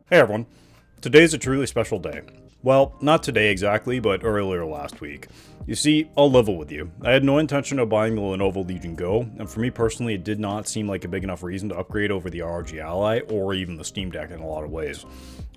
Hey everyone, today's a truly special day. Well, not today exactly, but earlier last week. You see, I'll level with you. I had no intention of buying the Lenovo Legion Go, and for me personally it did not seem like a big enough reason to upgrade over the ROG Ally or even the Steam Deck in a lot of ways.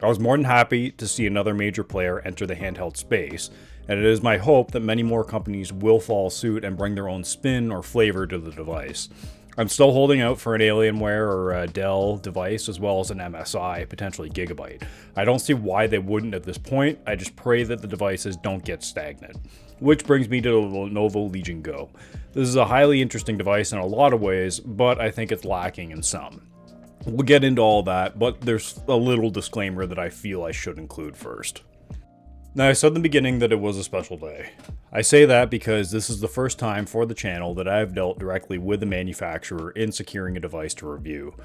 I was more than happy to see another major player enter the handheld space, and it is my hope that many more companies will follow suit and bring their own spin or flavor to the device. I'm still holding out for an Alienware or a Dell device as well as an MSI, potentially Gigabyte. I don't see why they wouldn't at this point, I just pray that the devices don't get stagnant. Which brings me to the Lenovo Legion Go. This is a highly interesting device in a lot of ways, but I think it's lacking in some. We'll get into all that, but there's a little disclaimer that I feel I should include first. Now, I said in the beginning that it was a special day. I say that because this is the first time for the channel that I have dealt directly with the manufacturer in securing a device to review.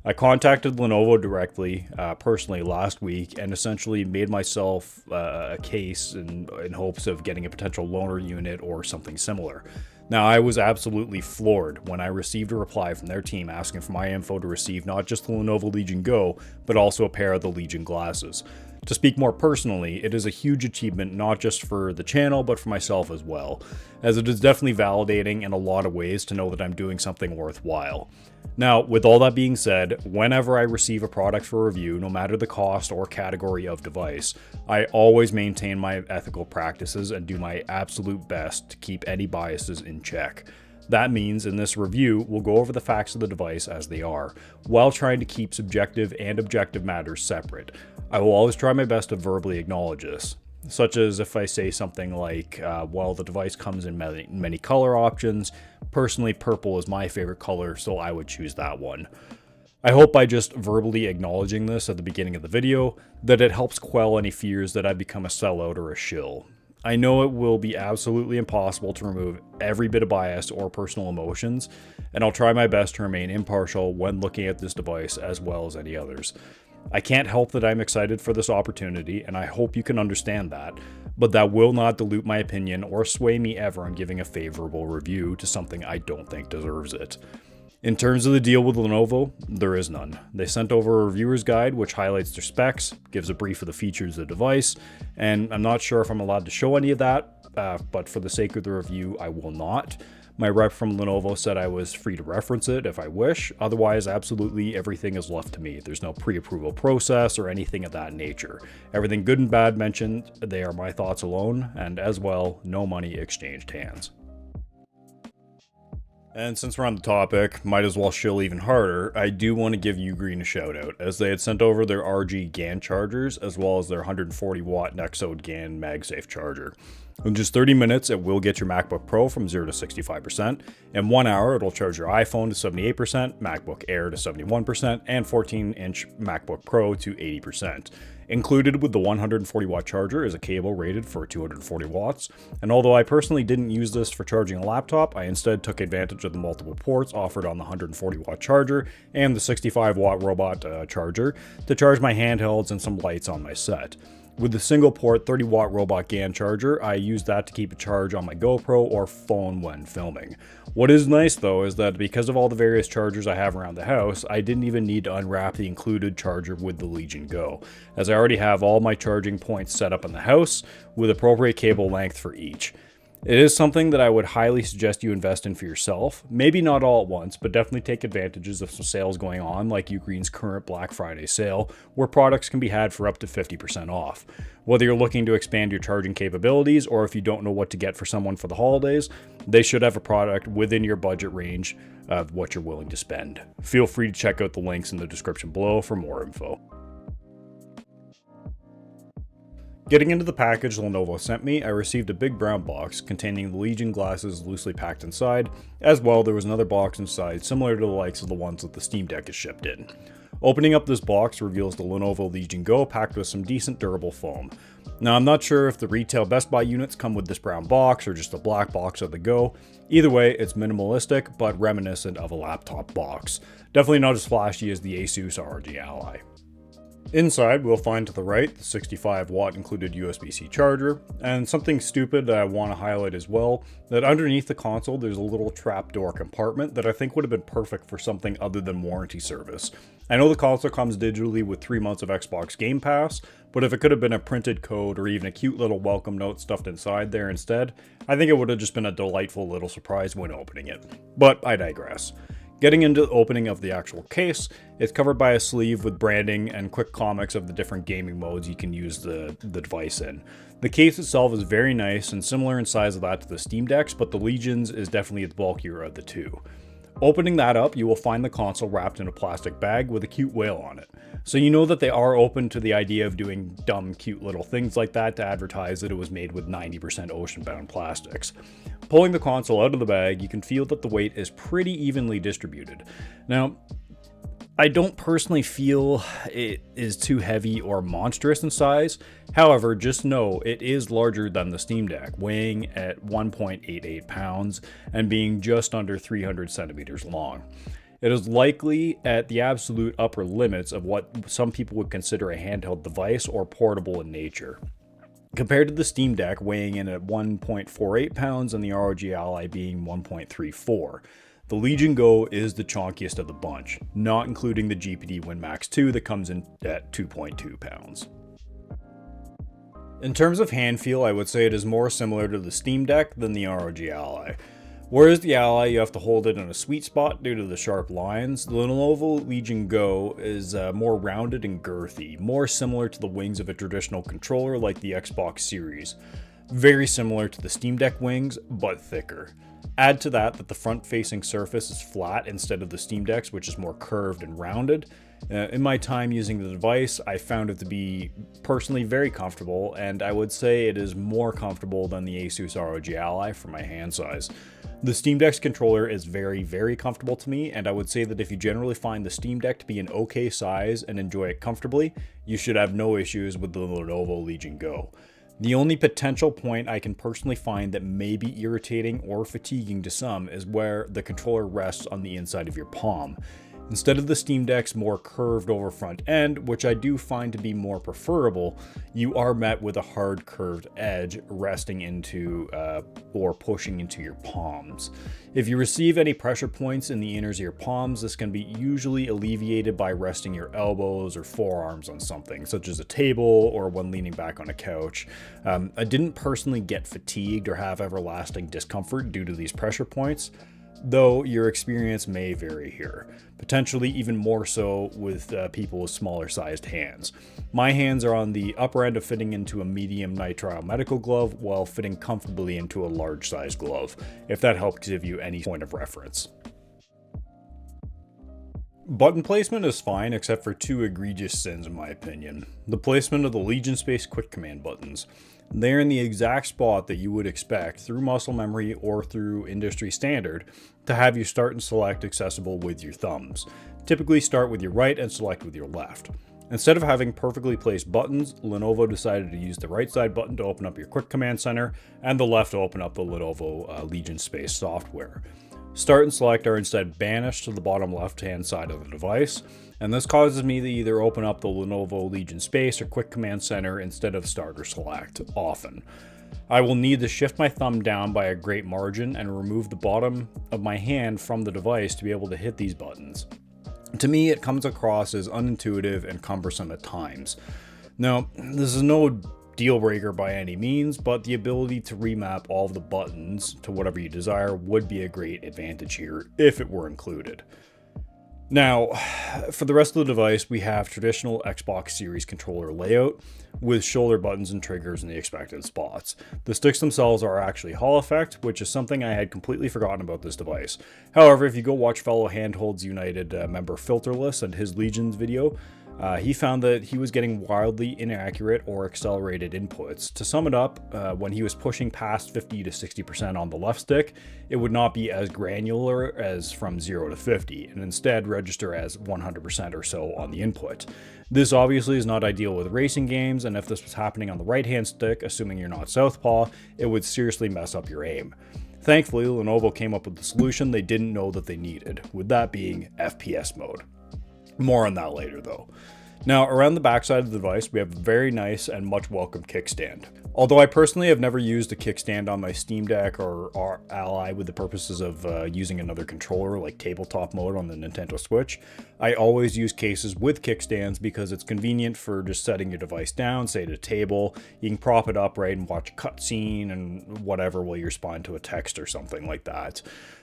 I contacted Lenovo directly, personally last week, and essentially made myself a case in hopes of getting a potential loaner unit or something similar. Now, I was absolutely floored when I received a reply from their team asking for my info to receive not just the Lenovo Legion Go, but also a pair of the Legion glasses. To speak more personally, it is a huge achievement not just for the channel, but for myself as well, as it is definitely validating in a lot of ways to know that I'm doing something worthwhile. Now, with all that being said, whenever I receive a product for review, no matter the cost or category of device, I always maintain my ethical practices and do my absolute best to keep any biases in check. That means in this review, we'll go over the facts of the device as they are, while trying to keep subjective and objective matters separate. I will always try my best to verbally acknowledge this, such as if I say something like, well, the device comes in many color options. Personally, purple is my favorite color, so I would choose that one. I hope by just verbally acknowledging this at the beginning of the video, that it helps quell any fears that I've become a sellout or a shill. I know it will be absolutely impossible to remove every bit of bias or personal emotions, and I'll try my best to remain impartial when looking at this device as well as any others. I can't help that I'm excited for this opportunity, and I hope you can understand that, but that will not dilute my opinion or sway me ever on giving a favorable review to something I don't think deserves it. In terms of the deal with Lenovo, there is none. They sent over a reviewer's guide which highlights their specs, gives a brief of the features of the device, and I'm not sure if I'm allowed to show any of that, but for the sake of the review, I will not. My rep from Lenovo said I was free to reference it if I wish, otherwise absolutely everything is left to me. There's no pre-approval process or anything of that nature. Everything good and bad mentioned, they are my thoughts alone, and as well, no money exchanged hands. And since we're on the topic, might as well shill even harder, I do want to give UGreen a shout out, as they had sent over their RG GAN chargers, as well as their 140 watt Nexode GAN MagSafe charger. In just 30 minutes, it will get your MacBook Pro from 0 to 65%. In 1 hour, it'll charge your iPhone to 78%, MacBook Air to 71%, and 14-inch MacBook Pro to 80%. Included with the 140 watt charger is a cable rated for 240 watts, and although I personally didn't use this for charging a laptop, I instead took advantage of the multiple ports offered on the 140 watt charger and the 65 watt robot charger to charge my handhelds and some lights on my set. With the single port 30 watt robot GAN charger, I use that to keep a charge on my GoPro or phone when filming. What is nice though is that because of all the various chargers I have around the house, I didn't even need to unwrap the included charger with the Legion Go, as I already have all my charging points set up in the house with appropriate cable length for each. It is something that I would highly suggest you invest in for yourself. Maybe not all at once, but definitely take advantages of some sales going on, like UGreen's current Black Friday sale, where products can be had for up to 50% off. Whether you're looking to expand your charging capabilities, or if you don't know what to get for someone for the holidays, they should have a product within your budget range of what you're willing to spend. Feel free to check out the links in the description below for more info. Getting into the package Lenovo sent me, I received a big brown box containing the Legion glasses loosely packed inside. As well, there was another box inside similar to the likes of the ones that the Steam Deck is shipped in. Opening up this box reveals the Lenovo Legion Go packed with some decent durable foam. Now, I'm not sure if the retail Best Buy units come with this brown box or just a black box of the Go. Either way, it's minimalistic but reminiscent of a laptop box. Definitely not as flashy as the ASUS ROG Ally. Inside, we'll find to the right the 65 watt included USB-C charger, and something stupid that I want to highlight as well, that underneath the console there's a little trapdoor compartment that I think would have been perfect for something other than warranty service. I know the console comes digitally with 3 months of Xbox Game Pass, but if it could have been a printed code or even a cute little welcome note stuffed inside there instead, I think it would have just been a delightful little surprise when opening it. But I digress. Getting into the opening of the actual case, it's covered by a sleeve with branding and quick comics of the different gaming modes you can use the device in. The case itself is very nice and similar in size of that to the Steam Decks, but the Legion's is definitely the bulkier of the two. Opening that up, you will find the console wrapped in a plastic bag with a cute whale on it. So you know that they are open to the idea of doing dumb, cute little things like that to advertise that it was made with 90% ocean-bound plastics. Pulling the console out of the bag, you can feel that the weight is pretty evenly distributed. Now, I don't personally feel it is too heavy or monstrous in size. However, just know it is larger than the Steam Deck, weighing at 1.88 pounds and being just under 300 centimeters long. It is likely at the absolute upper limits of what some people would consider a handheld device or portable in nature. Compared to the Steam Deck weighing in at 1.48 pounds and the ROG Ally being 1.34. The Legion Go is the chonkiest of the bunch, not including the GPD Win Max 2 that comes in at 2.2 pounds. In terms of hand feel, I would say it is more similar to the Steam Deck than the ROG Ally. Whereas the Ally, you have to hold it in a sweet spot due to the sharp lines, the Lenovo Legion Go is more rounded and girthy, more similar to the wings of a traditional controller like the Xbox Series. Very similar to the Steam Deck wings, but thicker. Add to that the front-facing surface is flat instead of the Steam Deck's, which is more curved and rounded. In my time using the device, I found it to be personally very comfortable, and I would say it is more comfortable than the ASUS ROG Ally for my hand size. The Steam Deck's controller is very, very comfortable to me, and I would say that if you generally find the Steam Deck to be an okay size and enjoy it comfortably, you should have no issues with the Lenovo Legion Go. The only potential point I can personally find that may be irritating or fatiguing to some is where the controller rests on the inside of your palm. Instead of the Steam Deck's more curved over front end, which I do find to be more preferable, you are met with a hard curved edge resting into or pushing into your palms. If you receive any pressure points in the inners of your palms, this can be usually alleviated by resting your elbows or forearms on something, such as a table or when leaning back on a couch. I didn't personally get fatigued or have everlasting discomfort due to these pressure points, though your experience may vary here, potentially even more so with people with smaller sized hands. My hands are on the upper end of fitting into a medium nitrile medical glove while fitting comfortably into a large sized glove, if that helps give you any point of reference. Button placement is fine except for two egregious sins in my opinion. The placement of the Legion Space quick command buttons. They're in the exact spot that you would expect through muscle memory or through industry standard to have you start and select accessible with your thumbs. Typically start with your right and select with your left. Instead of having perfectly placed buttons, Lenovo decided to use the right side button to open up your quick command center and the left to open up the Lenovo Legion Space software. Start and select are instead banished to the bottom left hand side of the device, and this causes me to either open up the Lenovo Legion Space or Quick Command Center instead of Start or Select often. I will need to shift my thumb down by a great margin and remove the bottom of my hand from the device to be able to hit these buttons. To me, it comes across as unintuitive and cumbersome at times. Now, this is no deal breaker by any means, but the ability to remap all of the buttons to whatever you desire would be a great advantage here if it were included. Now, for the rest of the device, we have traditional Xbox Series controller layout with shoulder buttons and triggers in the expected spots. The sticks themselves are actually Hall effect, which is something I had completely forgotten about this device. However, if you go watch fellow Handholds United member Filterless and his Legion's video, he found that he was getting wildly inaccurate or accelerated inputs. To sum it up, when he was pushing past 50 to 60% on the left stick, it would not be as granular as from 0 to 50, and instead register as 100% or so on the input. This obviously is not ideal with racing games, and if this was happening on the right-hand stick, assuming you're not southpaw, it would seriously mess up your aim. Thankfully, Lenovo came up with the solution they didn't know that they needed, with that being FPS mode. More on that later though. Now, around the backside of the device, we have a very nice and much welcome kickstand. Although I personally have never used a kickstand on my Steam Deck or Ally with the purposes of using another controller like tabletop mode on the Nintendo Switch, I always use cases with kickstands because it's convenient for just setting your device down, say at a table. You can prop it up, right, and watch a cutscene and whatever while you respond to a text or something like that.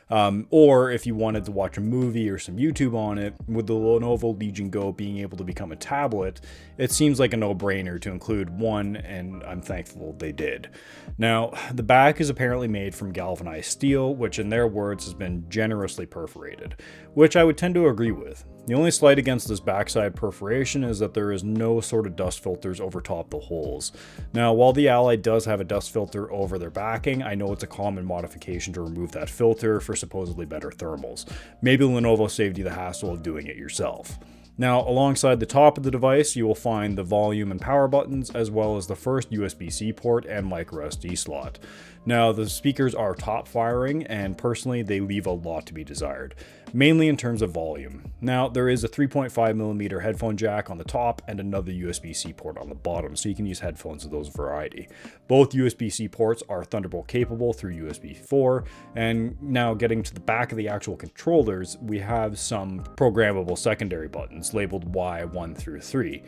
Or if you wanted to watch a movie or some YouTube on it, with the Lenovo Legion Go being able to become a tablet, it seems like a no-brainer to include one, and I'm thankful they did. Now, the back is apparently made from galvanized steel, which in their words has been generously perforated, which I would tend to agree with. The only slight against this backside perforation is that there is no sort of dust filters over top the holes. Now, while the Ally does have a dust filter over their backing, I know it's a common modification to remove that filter for supposedly better thermals. Maybe Lenovo saved you the hassle of doing it yourself. Now, alongside the top of the device, you will find the volume and power buttons, as well as the first USB-C port and microSD slot. Now, the speakers are top firing, and personally, they leave a lot to be desired, mainly in terms of volume. Now, there is a 3.5mm headphone jack on the top and another USB-C port on the bottom, so you can use headphones of those variety. Both USB-C ports are Thunderbolt capable through USB 4, and now getting to the back of the actual controllers, we have some programmable secondary buttons labeled Y1 through 3,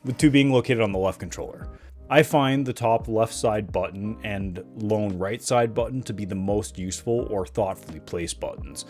with 2 being located on the left controller. I find the top left side button and lone right side button to be the most useful or thoughtfully placed buttons.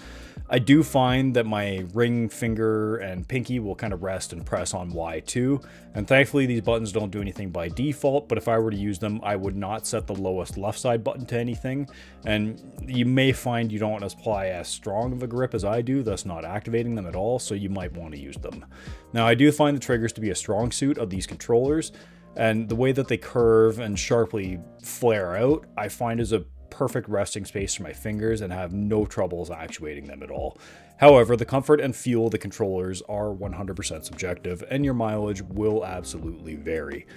I do find that my ring finger and pinky will kind of rest and press on Y2, and thankfully these buttons don't do anything by default, but if I were to use them, I would not set the lowest left side button to anything, and you may find you don't apply as strong of a grip as I do, thus not activating them at all, so you might want to use them. Now, I do find the triggers to be a strong suit of these controllers, and the way that they curve and sharply flare out, I find is a perfect resting space for my fingers and have no troubles actuating them at all. However, the comfort and feel of the controllers are 100% subjective, and your mileage will absolutely vary.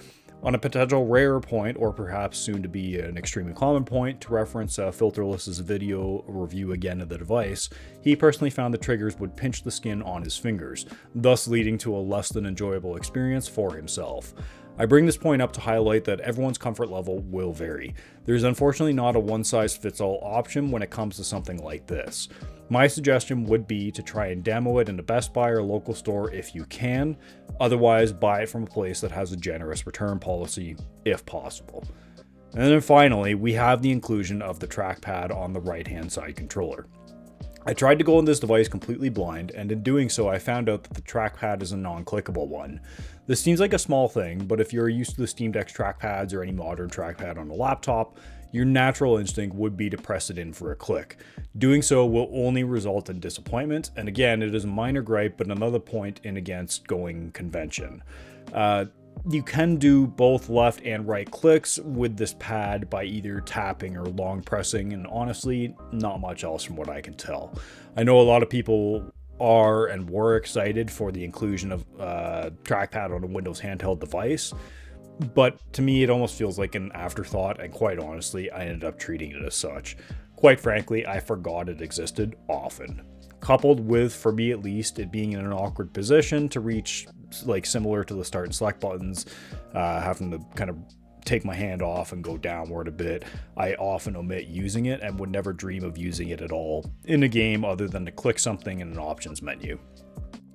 On a potential rare point, or perhaps soon to be an extremely common point, to reference Filterless's video review again of the device, he personally found the triggers would pinch the skin on his fingers, thus leading to a less than enjoyable experience for himself. I bring this point up to highlight that everyone's comfort level will vary. There's unfortunately not a one-size-fits-all option when it comes to something like this. My suggestion would be to try and demo it in a Best Buy or local store if you can, otherwise buy it from a place that has a generous return policy if possible. And then finally, we have the inclusion of the trackpad on the right-hand side controller. I tried to go on this device completely blind, and in doing so I found out that the trackpad is a non-clickable one. This seems like a small thing, but if you're used to the Steam Deck's trackpads or any modern trackpad on a laptop, your natural instinct would be to press it in for a click. Doing so will only result in disappointment, and again, it is a minor gripe, but another point in against going convention. You can do both left and right clicks with this pad by either tapping or long pressing, and honestly, not much else from what I can tell. I know a lot of people are and were excited for the inclusion of trackpad on a Windows handheld device, but to me it almost feels like an afterthought, and quite honestly, I ended up treating it as such. Quite frankly, I forgot it existed often. Coupled with, for me at least, it being in an awkward position to reach, like similar to the start and select buttons, having to kind of take my hand off and go downward a bit, I often omit using it and would never dream of using it at all in a game other than to click something in an options menu.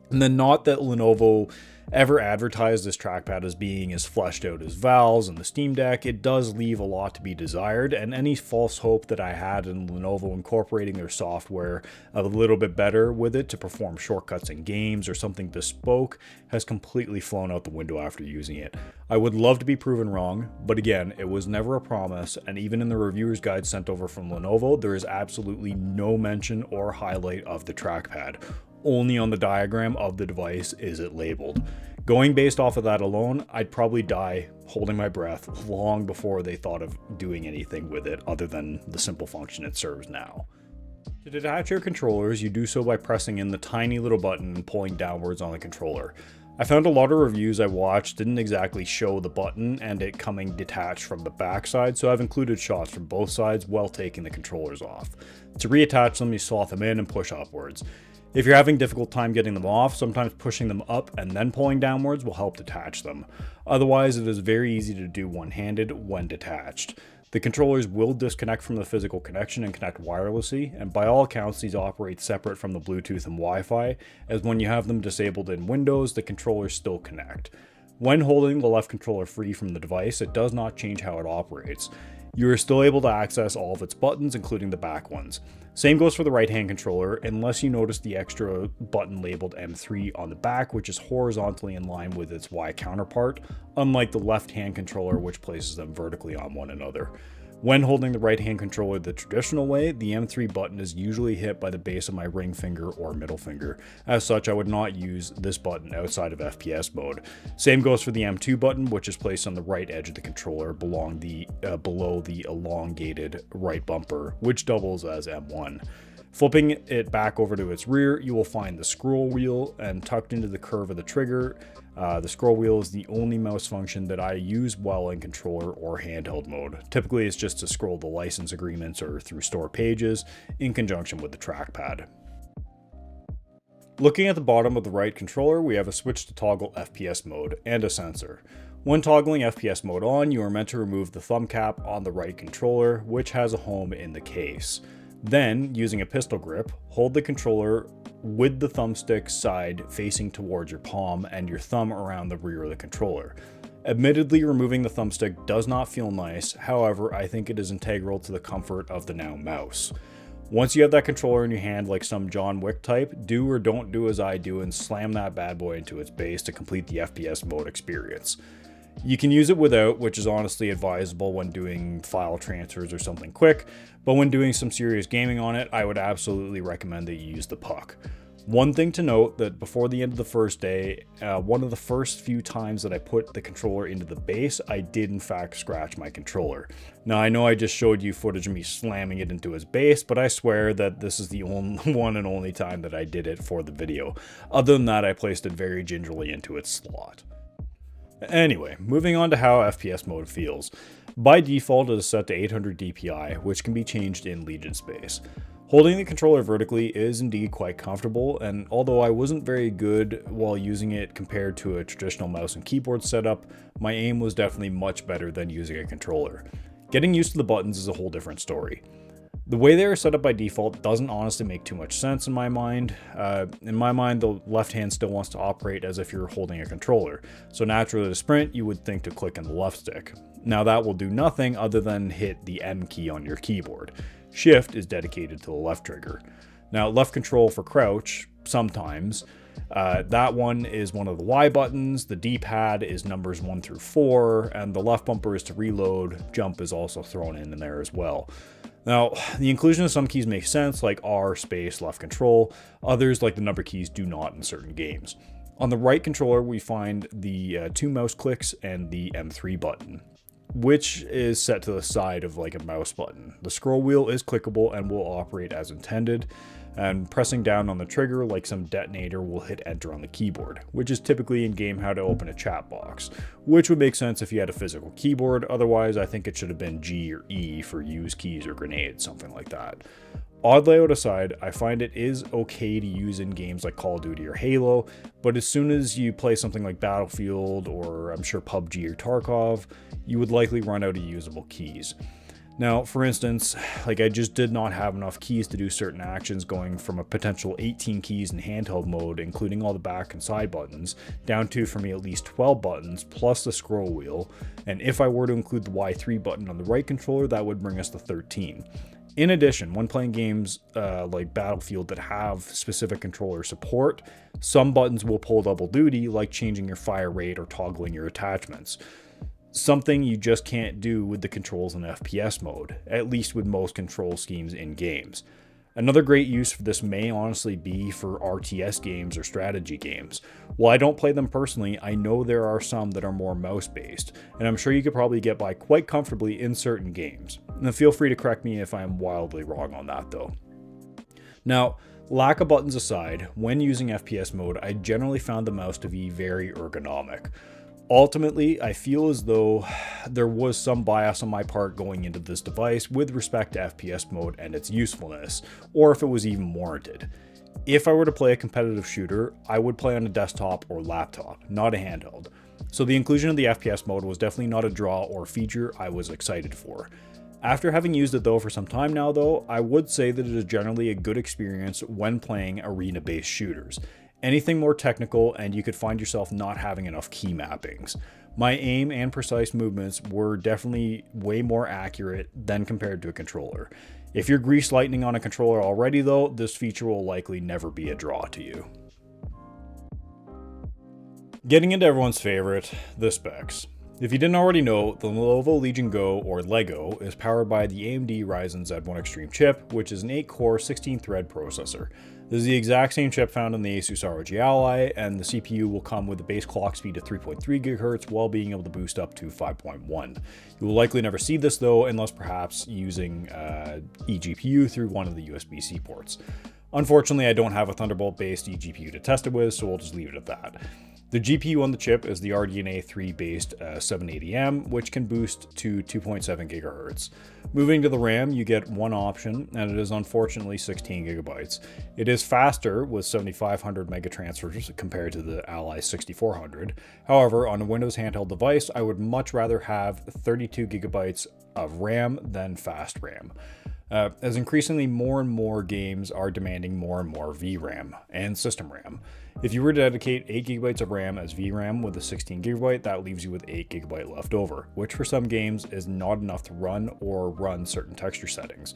And then not that Lenovo ever advertised this trackpad as being as fleshed out as Valve's and the Steam Deck, it does leave a lot to be desired, and any false hope that I had in Lenovo incorporating their software a little bit better with it to perform shortcuts in games or something bespoke has completely flown out the window after using it. I would love to be proven wrong, but again, it was never a promise, and even in the reviewer's guide sent over from Lenovo, there is absolutely no mention or highlight of the trackpad. Only on the diagram of the device is it labeled. Going based off of that alone, I'd probably die holding my breath long before they thought of doing anything with it other than the simple function it serves now. To detach your controllers, you do so by pressing in the tiny little button and pulling downwards on the controller. I found a lot of reviews I watched didn't exactly show the button and it coming detached from the backside, so I've included shots from both sides while taking the controllers off. To reattach them, you slot them in and push upwards. If you're having difficult time getting them off, sometimes pushing them up and then pulling downwards will help detach them. Otherwise, it is very easy to do one-handed when detached. The controllers will disconnect from the physical connection and connect wirelessly, and by all accounts these operate separate from the Bluetooth and Wi-Fi, as when you have them disabled in Windows, the controllers still connect. When holding the left controller free from the device, it does not change how it operates. You are still able to access all of its buttons, including the back ones. Same goes for the right hand controller, unless you notice the extra button labeled M3 on the back, which is horizontally in line with its Y counterpart, unlike the left hand controller, which places them vertically on one another. When holding the right hand controller the traditional way, the M3 button is usually hit by the base of my ring finger or middle finger. As such, I would not use this button outside of FPS mode. Same goes for the M2 button, which is placed on the right edge of the controller below the elongated right bumper, which doubles as M1. Flipping it back over to its rear, you will find the scroll wheel, and tucked into the curve of the trigger. The scroll wheel is the only mouse function that I use while in controller or handheld mode. Typically it's just to scroll the license agreements or through store pages in conjunction with the trackpad. Looking at the bottom of the right controller, we have a switch to toggle FPS mode and a sensor. When toggling FPS mode on, you are meant to remove the thumb cap on the right controller, which has a home in the case. Then, using a pistol grip, hold the controller with the thumbstick side facing towards your palm and your thumb around the rear of the controller. Admittedly, removing the thumbstick does not feel nice, however, I think it is integral to the comfort of the now mouse. Once you have that controller in your hand like some John Wick type, do or don't do as I do and slam that bad boy into its base to complete the FPS mode experience. You can use it without, which is honestly advisable when doing file transfers or something quick, but when doing some serious gaming on it, I would absolutely recommend that you use the puck. One thing to note, that before the end of the first day, one of the first few times that I put the controller into the base, I did in fact scratch my controller. Now I know I just showed you footage of me slamming it into its base, but I swear that this is the only one and only time that I did it for the video. Other than that, I placed it very gingerly into its slot. Anyway, moving on to how FPS mode feels. By default, it is set to 800 DPI, which can be changed in Legion space. Holding the controller vertically is indeed quite comfortable, and although I wasn't very good while using it compared to a traditional mouse and keyboard setup, my aim was definitely much better than using a controller. Getting used to the buttons is a whole different story. The way they are set up by default doesn't honestly make too much sense in my mind. In my mind, the left hand still wants to operate as if you're holding a controller. So naturally to sprint, you would think to click on the left stick. Now that will do nothing other than hit the M key on your keyboard. Shift is dedicated to the left trigger. Now left control for crouch, sometimes. That one is one of the Y buttons, the D-pad is numbers 1 through 4, and the left bumper is to reload. Jump is also thrown in there as well. Now, the inclusion of some keys makes sense, like R space left control. Others, like the number keys, do not in certain games. On the right controller, we find the 2 mouse clicks and the M3 button, which is set to the side of like a mouse button. The scroll wheel is clickable and will operate as intended, and pressing down on the trigger like some detonator will hit enter on the keyboard, which is typically in game how to open a chat box, which would make sense if you had a physical keyboard. Otherwise, I think it should have been G or E for use keys or grenades, something like that. Odd layout aside, I find it is okay to use in games like Call of Duty or Halo, but as soon as you play something like Battlefield or I'm sure PUBG or Tarkov, you would likely run out of usable keys. Now, for instance, like I just did not have enough keys to do certain actions, going from a potential 18 keys in handheld mode, including all the back and side buttons, down to, for me, at least 12 buttons, plus the scroll wheel, and if I were to include the Y3 button on the right controller, that would bring us to 13. In addition, when playing games like Battlefield that have specific controller support, some buttons will pull double duty, like changing your fire rate or toggling your attachments. Something you just can't do with the controls in FPS mode, at least with most control schemes in games. Another great use for this may honestly be for RTS games or strategy games. While I don't play them personally, I know there are some that are more mouse-based, and I'm sure you could probably get by quite comfortably in certain games. And feel free to correct me if I'm wildly wrong on that though. Now, lack of buttons aside, when using FPS mode, I generally found the mouse to be very ergonomic. Ultimately, I feel as though there was some bias on my part going into this device with respect to FPS mode and its usefulness, or if it was even warranted. If I were to play a competitive shooter, I would play on a desktop or laptop, not a handheld. So the inclusion of the FPS mode was definitely not a draw or feature I was excited for. After having used it though for some time now though, I would say that it is generally a good experience when playing arena-based shooters. Anything more technical and you could find yourself not having enough key mappings. My aim and precise movements were definitely way more accurate than compared to a controller. If you're grease lightning on a controller already though, this feature will likely never be a draw to you. Getting into everyone's favorite, the specs. If you didn't already know, the Lenovo Legion Go, or LEGO, is powered by the AMD Ryzen Z1 Extreme chip, which is an 8-core, 16-thread processor. This is the exact same chip found in the ASUS ROG Ally, and the CPU will come with a base clock speed of 3.3 GHz while being able to boost up to 5.1. You will likely never see this though, unless perhaps using eGPU through one of the USB-C ports. Unfortunately, I don't have a Thunderbolt-based eGPU to test it with, so we'll just leave it at that. The GPU on the chip is the RDNA 3-based 780M, which can boost to 2.7 GHz. Moving to the RAM, you get one option, and it is unfortunately 16 GB. It is faster with 7500 megatransfers compared to the Ally 6400. However, on a Windows handheld device, I would much rather have 32 GB of RAM than fast RAM. As increasingly more and more games are demanding more and more VRAM and system RAM. If you were to dedicate 8 GB of RAM as VRAM with a 16 GB, that leaves you with 8 GB left over, which for some games is not enough to run certain texture settings.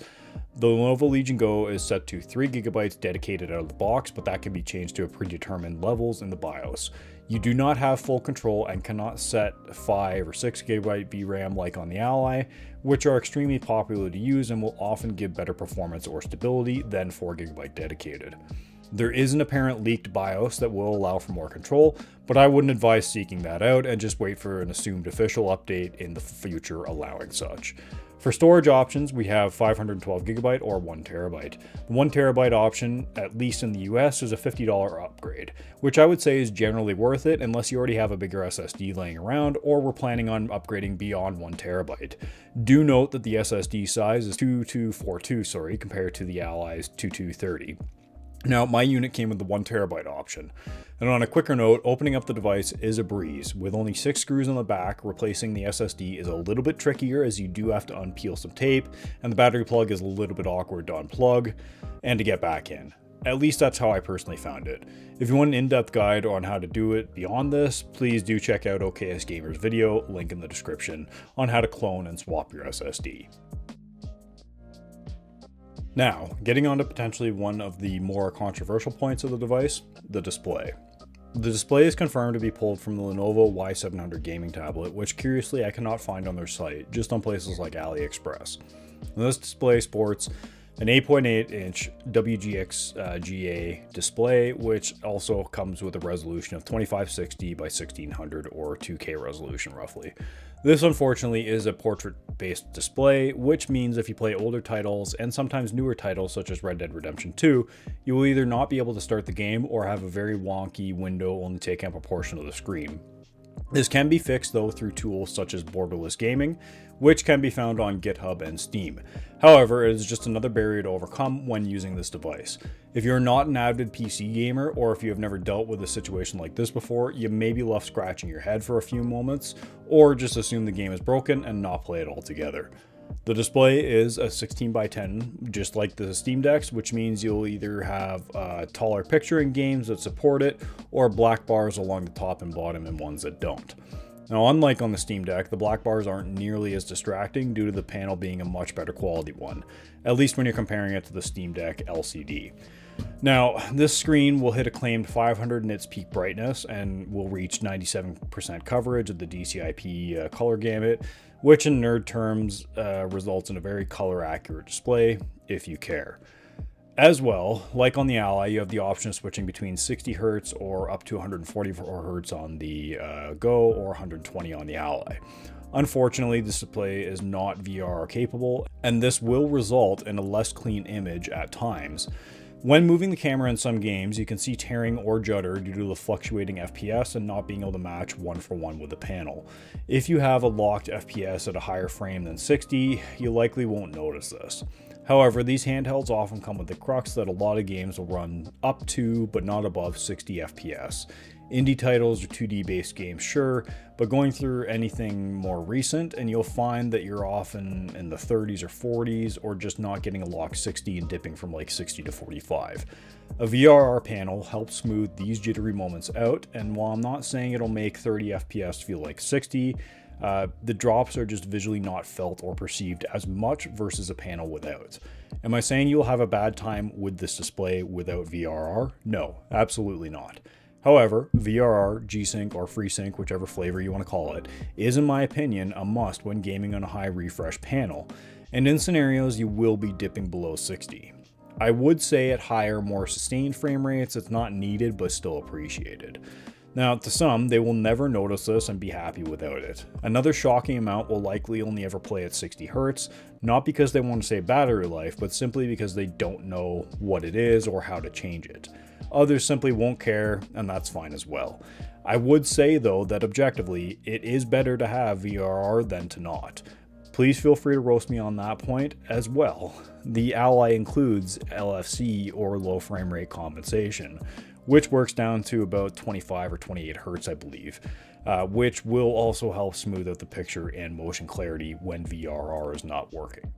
The Lenovo Legion Go is set to 3 GB dedicated out of the box, but that can be changed to a predetermined levels in the BIOS. You do not have full control and cannot set 5 or 6 GB VRAM like on the Ally, which are extremely popular to use and will often give better performance or stability than 4 GB dedicated. There is an apparent leaked BIOS that will allow for more control, but I wouldn't advise seeking that out and just wait for an assumed official update in the future allowing such. For storage options, we have 512 GB or 1 TB. The 1 TB option, at least in the US, is a $50 upgrade, which I would say is generally worth it unless you already have a bigger SSD laying around or were planning on upgrading beyond 1 TB. Do note that the SSD size is 2242, compared to the Ally's 2230. Now, my unit came with the 1 TB option. And on a quicker note, opening up the device is a breeze. With only 6 screws on the back, replacing the SSD is a little bit trickier as you do have to unpeel some tape, and the battery plug is a little bit awkward to unplug and to get back in. At least that's how I personally found it. If you want an in-depth guide on how to do it beyond this, please do check out OkestGamer's video, link in the description, on how to clone and swap your SSD. Now, getting on to potentially one of the more controversial points of the device, the display. The display is confirmed to be pulled from the Lenovo Y700 gaming tablet, which curiously I cannot find on their site, just on places like AliExpress. And this display sports an 8.8-inch WGXGA display, which also comes with a resolution of 2560 by 1600 or 2K resolution roughly. This unfortunately is a portrait-based display, which means if you play older titles and sometimes newer titles such as Red Dead Redemption 2, you will either not be able to start the game or have a very wonky window only taking up a portion of the screen. This can be fixed though through tools such as Borderless Gaming, which can be found on GitHub and Steam. However, it is just another barrier to overcome when using this device. If you're not an avid PC gamer, or if you have never dealt with a situation like this before, you may be left scratching your head for a few moments, or just assume the game is broken and not play it altogether. The display is a 16:10, just like the Steam Decks, which means you'll either have a taller picture in games that support it, or black bars along the top and bottom in ones that don't. Now, unlike on the Steam Deck, the black bars aren't nearly as distracting due to the panel being a much better quality one, at least when you're comparing it to the Steam Deck LCD. Now, this screen will hit a claimed 500 in its peak brightness and will reach 97% coverage of the DCI-P color gamut, which in nerd terms results in a very color accurate display if you care. As well, like on the Ally, you have the option of switching between 60Hz or up to 144Hz on the Go or 120 on the Ally. Unfortunately, this display is not VR capable, and this will result in a less clean image at times. When moving the camera in some games, you can see tearing or judder due to the fluctuating FPS and not being able to match one for one with the panel. If you have a locked FPS at a higher frame than 60, you likely won't notice this. However, these handhelds often come with the crux that a lot of games will run up to but not above 60 FPS. Indie titles or 2D based games, sure, but going through anything more recent and you'll find that you're often in the 30s or 40s or just not getting a lock 60 and dipping from like 60 to 45. A VRR panel helps smooth these jittery moments out, and while I'm not saying it'll make 30 FPS feel like 60, the drops are just visually not felt or perceived as much versus a panel without. Am I saying you'll have a bad time with this display without VRR? No, absolutely not. However, VRR, G-Sync, or FreeSync, whichever flavor you want to call it, is in my opinion a must when gaming on a high refresh panel, and in scenarios you will be dipping below 60. I would say at higher, more sustained frame rates it's not needed but still appreciated. Now, to some, they will never notice this and be happy without it. Another shocking amount will likely only ever play at 60 Hz, not because they want to save battery life, but simply because they don't know what it is or how to change it. Others simply won't care, and that's fine as well. I would say though that objectively, it is better to have VRR than to not. Please feel free to roast me on that point as well. The Ally includes LFC or low frame rate compensation, which works down to about 25 or 28 Hz, I believe, which will also help smooth out the picture and motion clarity when VRR is not working.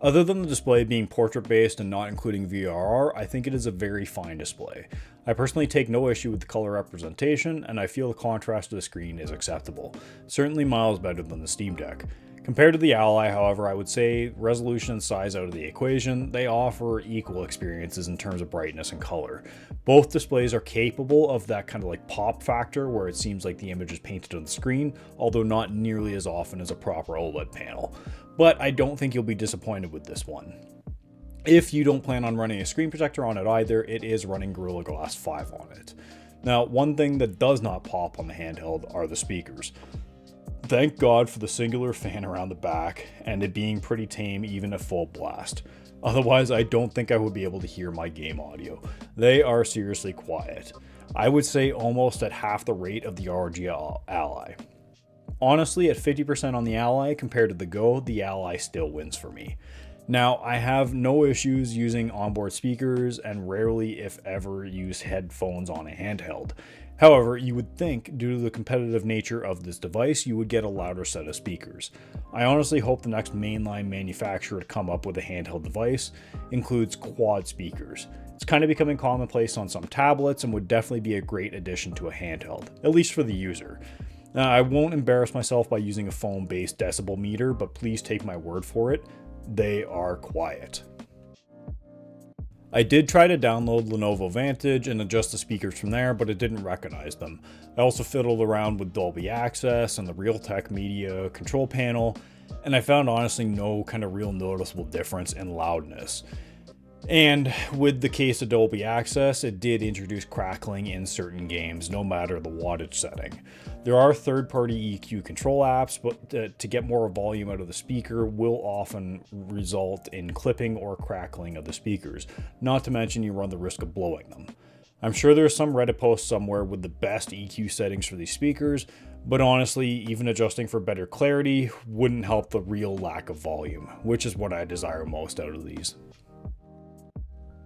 Other than the display being portrait-based and not including VRR, I think it is a very fine display. I personally take no issue with the color representation, and I feel the contrast of the screen is acceptable, certainly miles better than the Steam Deck. Compared to the Ally, however, I would say resolution and size out of the equation, they offer equal experiences in terms of brightness and color. Both displays are capable of that kind of like pop factor where it seems like the image is painted on the screen, although not nearly as often as a proper OLED panel. But I don't think you'll be disappointed with this one. If you don't plan on running a screen protector on it either, it is running Gorilla Glass 5 on it. Now, one thing that does not pop on the handheld are the speakers. Thank God for the singular fan around the back and it being pretty tame even at full blast. Otherwise, I don't think I would be able to hear my game audio. They are seriously quiet. I would say almost at half the rate of the ROG Ally. Honestly, at 50% on the Ally compared to the Go, the Ally still wins for me. Now, I have no issues using onboard speakers and rarely, if ever, use headphones on a handheld. However, you would think, due to the competitive nature of this device, you would get a louder set of speakers. I honestly hope the next mainline manufacturer to come up with a handheld device includes quad speakers. It's kind of becoming commonplace on some tablets and would definitely be a great addition to a handheld, at least for the user. Now, I won't embarrass myself by using a phone-based decibel meter, but please take my word for it, they are quiet. I did try to download Lenovo Vantage and adjust the speakers from there, but it didn't recognize them. I also fiddled around with Dolby Access and the Realtek Media control panel, and I found honestly no kind of real noticeable difference in loudness. And with the case of Dolby Access, it did introduce crackling in certain games, no matter the wattage setting. There are third-party EQ control apps, but to get more volume out of the speaker will often result in clipping or crackling of the speakers, not to mention you run the risk of blowing them. I'm sure there's some Reddit post somewhere with the best EQ settings for these speakers, but honestly, even adjusting for better clarity wouldn't help the real lack of volume, which is what I desire most out of these.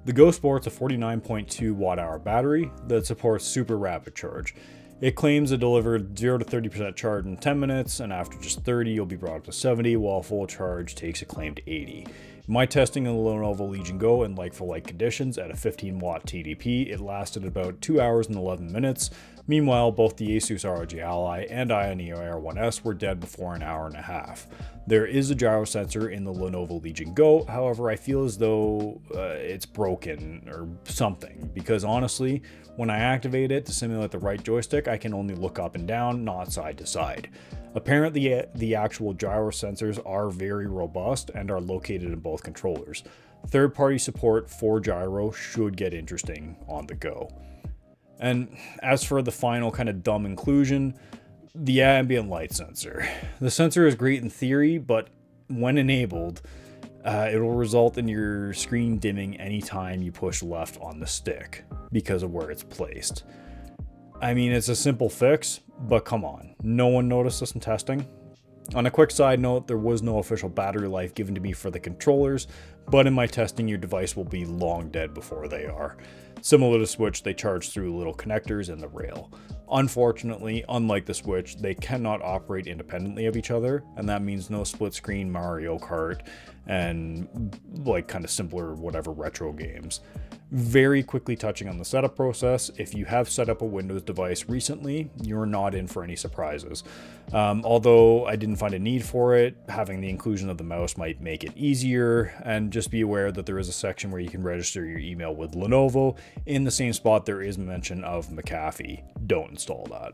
The Go sports a 49.2 watt-hour battery that supports super rapid charge. It claims it delivered 0 to 30% charge in 10 minutes, and after just 30, you'll be brought up to 70, while full charge takes a claimed 80. In my testing of the Lenovo Legion Go in like-for-like conditions at a 15-watt TDP, it lasted about 2 hours and 11 minutes. Meanwhile, both the ASUS ROG Ally and Ayaneo Air 1S were dead before an hour and a half. There is a gyro sensor in the Lenovo Legion Go, however I feel as though it's broken or something, because honestly, when I activate it to simulate the right joystick, I can only look up and down, not side to side. Apparently, the actual gyro sensors are very robust and are located in both controllers. Third-party support for gyro should get interesting on the Go. And as for the final kind of dumb inclusion, the ambient light sensor. The sensor is great in theory, but when enabled, it will result in your screen dimming anytime you push left on the stick because of where it's placed. I mean, it's a simple fix, but come on, no one noticed this in testing? On a quick side note, there was no official battery life given to me for the controllers, but in my testing, your device will be long dead before they are. Similar to Switch, they charge through little connectors in the rail. Unfortunately, unlike the Switch, they cannot operate independently of each other, and that means no split screen Mario Kart and like kind of simpler whatever retro games. Very quickly touching on the setup process, if you have set up a Windows device recently, you're not in for any surprises. Although I didn't find a need for it, having the inclusion of the mouse might make it easier, and just be aware that there is a section where you can register your email with Lenovo. In the same spot, there is mention of McAfee. Don't install that.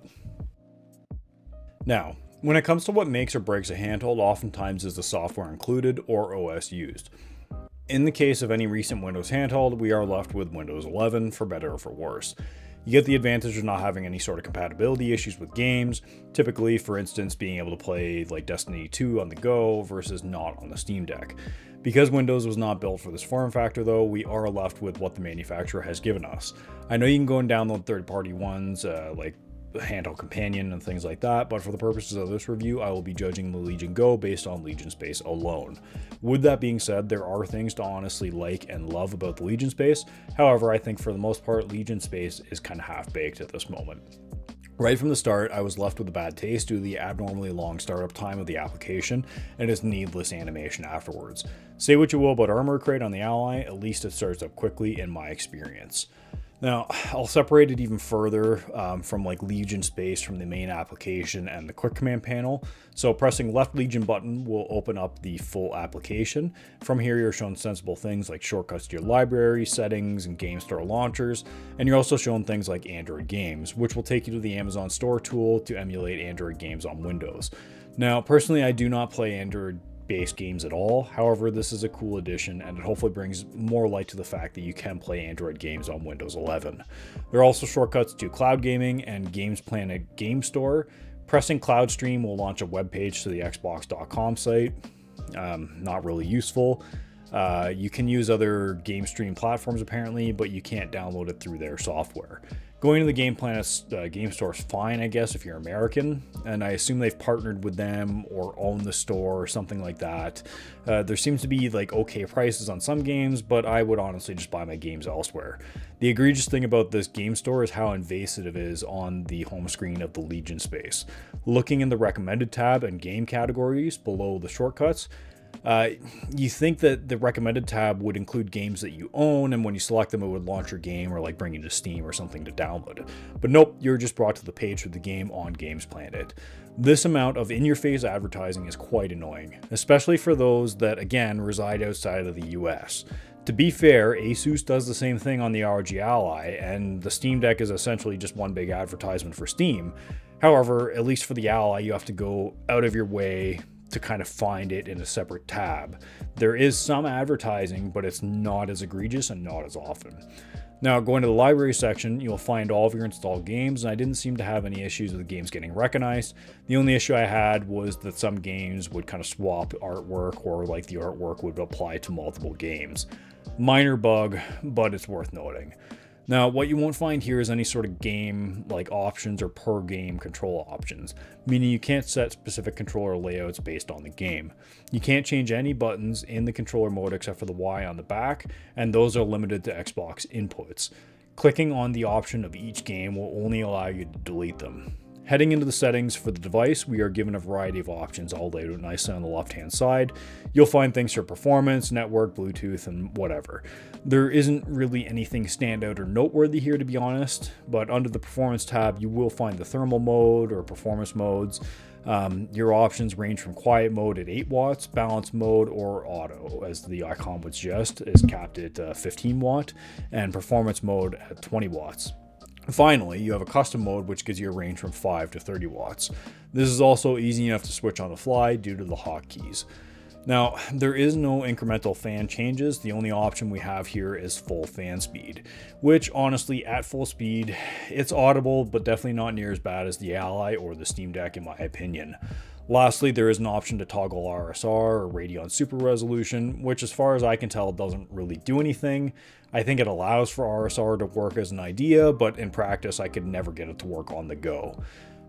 Now, when it comes to what makes or breaks a handheld, oftentimes is the software included or OS used. In the case of any recent Windows handheld, we are left with Windows 11, for better or for worse. You get the advantage of not having any sort of compatibility issues with games, typically, for instance, being able to play like Destiny 2 on the go versus not on the Steam Deck. Because Windows was not built for this form factor though, we are left with what the manufacturer has given us. I know you can go and download third-party ones, like Handheld Companion and things like that, but for the purposes of this review, I will be judging the Legion Go based on Legion Space alone. With that being said, there are things to honestly like and love about the Legion Space. However, I think for the most part, Legion Space is kind of half-baked at this moment. Right from the start, I was left with a bad taste due to the abnormally long startup time of the application and its needless animation afterwards. Say what you will about Armor Crate on the Ally, at least it starts up quickly in my experience. Now, I'll separate it even further from like Legion Space from the main application and the quick command panel. So pressing left Legion button will open up the full application. From here, you're shown sensible things like shortcuts to your library, settings, and game store launchers. And you're also shown things like Android games, which will take you to the Amazon Store tool to emulate Android games on Windows. Now, personally, I do not play Android-based games at all. However, this is a cool addition, and it hopefully brings more light to the fact that you can play Android games on Windows 11. There are also shortcuts to Cloud Gaming and Games Planet Game Store. Pressing Cloud Stream will launch a web page to the Xbox.com site. Not really useful. You can use other game stream platforms apparently, but you can't download it through their software. Going to the Game Planet's game store is fine, I guess, if you're American, and I assume they've partnered with them or own the store or something like that. There seems to be like okay prices on some games, but I would honestly just buy my games elsewhere. The egregious thing about this game store is how invasive it is on the home screen of the Legion Space. Looking in the recommended tab and game categories below the shortcuts, you think that the recommended tab would include games that you own, and when you select them it would launch your game or like bring you to Steam or something to download it. But nope, you're just brought to the page for the game on Games Planet. This amount of in-your-face advertising is quite annoying, especially for those that again reside outside of the US. To be fair, ASUS does the same thing on the ROG Ally, and the Steam Deck is essentially just one big advertisement for Steam. However, at least for the Ally, you have to go out of your way to kind of find it in a separate tab. There is some advertising, but it's not as egregious and not as often. Now, going to the library section, you'll find all of your installed games, and I didn't seem to have any issues with the games getting recognized. The only issue I had was that some games would kind of swap artwork, or like the artwork would apply to multiple games. Minor bug, but it's worth noting. Now, what you won't find here is any sort of game like options or per game control options, meaning you can't set specific controller layouts based on the game. You can't change any buttons in the controller mode except for the Y on the back, and those are limited to Xbox inputs. Clicking on the option of each game will only allow you to delete them. Heading into the settings for the device, we are given a variety of options all laid out nicely on the left-hand side. You'll find things for performance, network, Bluetooth, and whatever. There isn't really anything standout or noteworthy here, to be honest, but under the performance tab, you will find the thermal mode or performance modes. Your options range from quiet mode at 8 watts, balance mode, or auto, as the icon would suggest, is capped at 15 watt, and performance mode at 20 watts. Finally, you have a custom mode which gives you a range from 5 to 30 watts. This is also easy enough to switch on the fly due to the hotkeys. Now, there is no incremental fan changes. The only option we have here is full fan speed, which honestly at full speed, it's audible, but definitely not near as bad as the Ally or the Steam Deck in my opinion. Lastly, there is an option to toggle RSR or Radeon Super Resolution, which as far as I can tell doesn't really do anything. I think it allows for RSR to work as an idea, but in practice I could never get it to work on the go.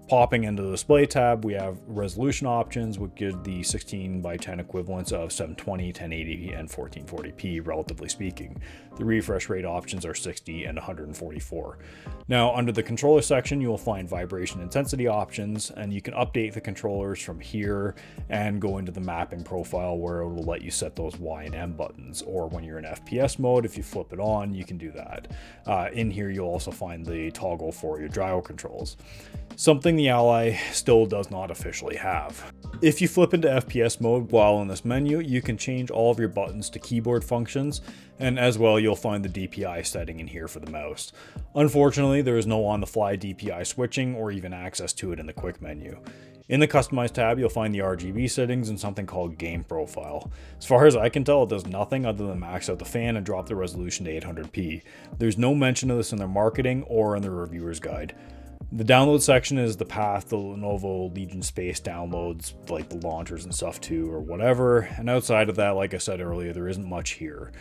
Popping into the display tab, we have resolution options, which give the 16 by 10 equivalents of 720, 1080, and 1440p, relatively speaking. The refresh rate options are 60 and 144. Now, under the controller section, you will find vibration intensity options, and you can update the controllers from here and go into the mapping profile where it will let you set those Y and M buttons, or when you're in FPS mode, if you flip it on, you can do that. In here, you'll also find the toggle for your gyro controls. Something the Ally still does not officially have. If you flip into FPS mode while in this menu, you can change all of your buttons to keyboard functions, and as well you'll find the DPI setting in here for the mouse. Unfortunately, there is no on-the-fly DPI switching or even access to it in the quick menu. In the Customize tab, you'll find the RGB settings and something called Game Profile. As far as I can tell, it does nothing other than max out the fan and drop the resolution to 800p. There's no mention of this in their marketing or in the reviewer's guide. The download section is the path the Lenovo Legion Space downloads, like the launchers and stuff too, or whatever. And outside of that, like I said earlier, there isn't much here.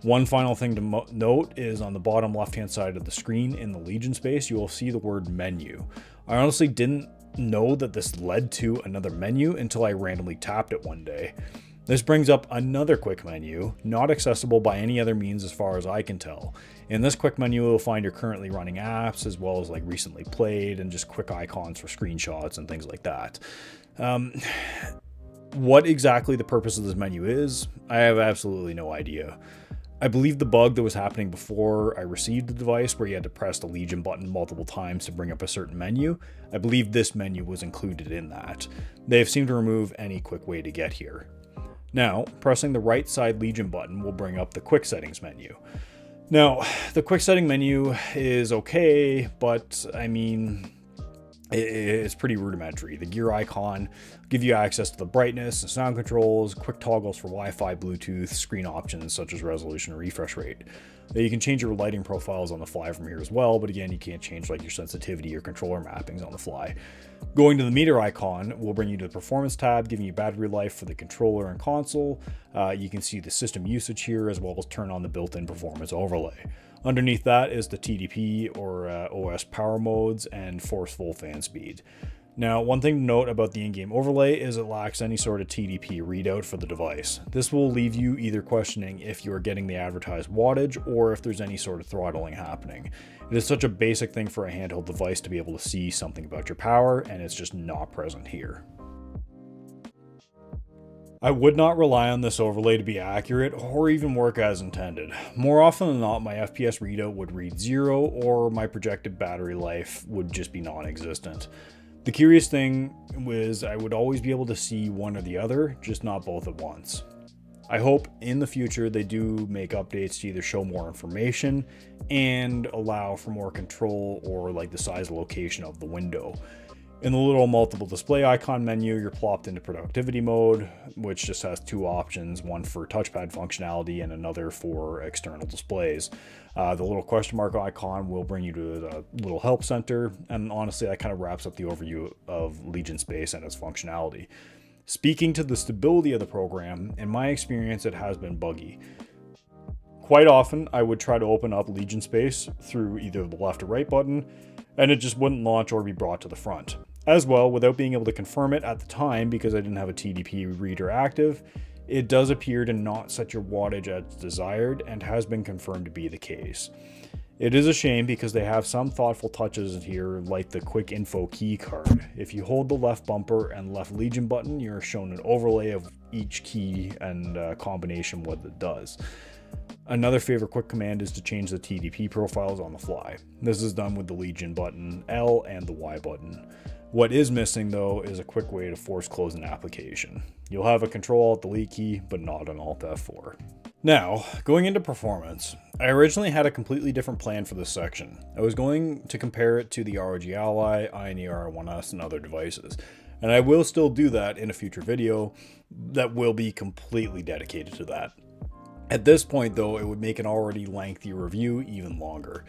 One final thing to note is on the bottom left-hand side of the screen in the Legion Space, you will see the word menu. I honestly didn't know that this led to another menu until I randomly tapped it one day. This brings up another quick menu, not accessible by any other means as far as I can tell. In this quick menu, you'll find your currently running apps, as well as like recently played and just quick icons for screenshots and things like that. What exactly the purpose of this menu is, I have absolutely no idea. I believe the bug that was happening before I received the device, where you had to press the Legion button multiple times to bring up a certain menu, I believe this menu was included in that. They have seemed to remove any quick way to get here. Now, pressing the right side Legion button will bring up the quick settings menu. Now, the quick setting menu is okay, but I mean, it's pretty rudimentary. The gear icon give you access to the brightness and sound controls, quick toggles for Wi-Fi, Bluetooth, screen options such as resolution and refresh rate. You can change your lighting profiles on the fly from here as well, but again, you can't change like your sensitivity or controller mappings on the fly. Going to the meter icon will bring you to the performance tab, giving you battery life for the controller and console. You can see the system usage here, as well as turn on the built-in performance overlay. Underneath that is the TDP or OS power modes and force full fan speed. Now, one thing to note about the in-game overlay is it lacks any sort of TDP readout for the device. This will leave you either questioning if you are getting the advertised wattage or if there's any sort of throttling happening. It is such a basic thing for a handheld device to be able to see something about your power, and it's just not present here. I would not rely on this overlay to be accurate or even work as intended. More often than not, my FPS readout would read 0 or my projected battery life would just be non-existent. The curious thing was I would always be able to see one or the other, just not both at once. I hope in the future they do make updates to either show more information and allow for more control or like the size and location of the window. In the little multiple display icon menu, you're plopped into productivity mode, which just has two options, one for touchpad functionality and another for external displays. The little question mark icon will bring you to the little help center, and honestly, that kind of wraps up the overview of Legion Space and its functionality. Speaking to the stability of the program, in my experience, it has been buggy. Quite often, I would try to open up Legion Space through either the left or right button, and it just wouldn't launch or be brought to the front. As well, without being able to confirm it at the time because I didn't have a TDP reader active, it does appear to not set your wattage as desired and has been confirmed to be the case. It is a shame because they have some thoughtful touches here, like the quick info key card. If you hold the left bumper and left Legion button, you're shown an overlay of each key and combination what it does. Another favorite quick command is to change the TDP profiles on the fly. This is done with the Legion button L and the Y button. What is missing though is a quick way to force close an application. You'll have a Control-Alt-Delete key, but not an Alt-F4. Now, going into performance, I originally had a completely different plan for this section. I was going to compare it to the ROG Ally, Ayaneo Air 1S, and other devices. And I will still do that in a future video that will be completely dedicated to that. At this point though, it would make an already lengthy review even longer.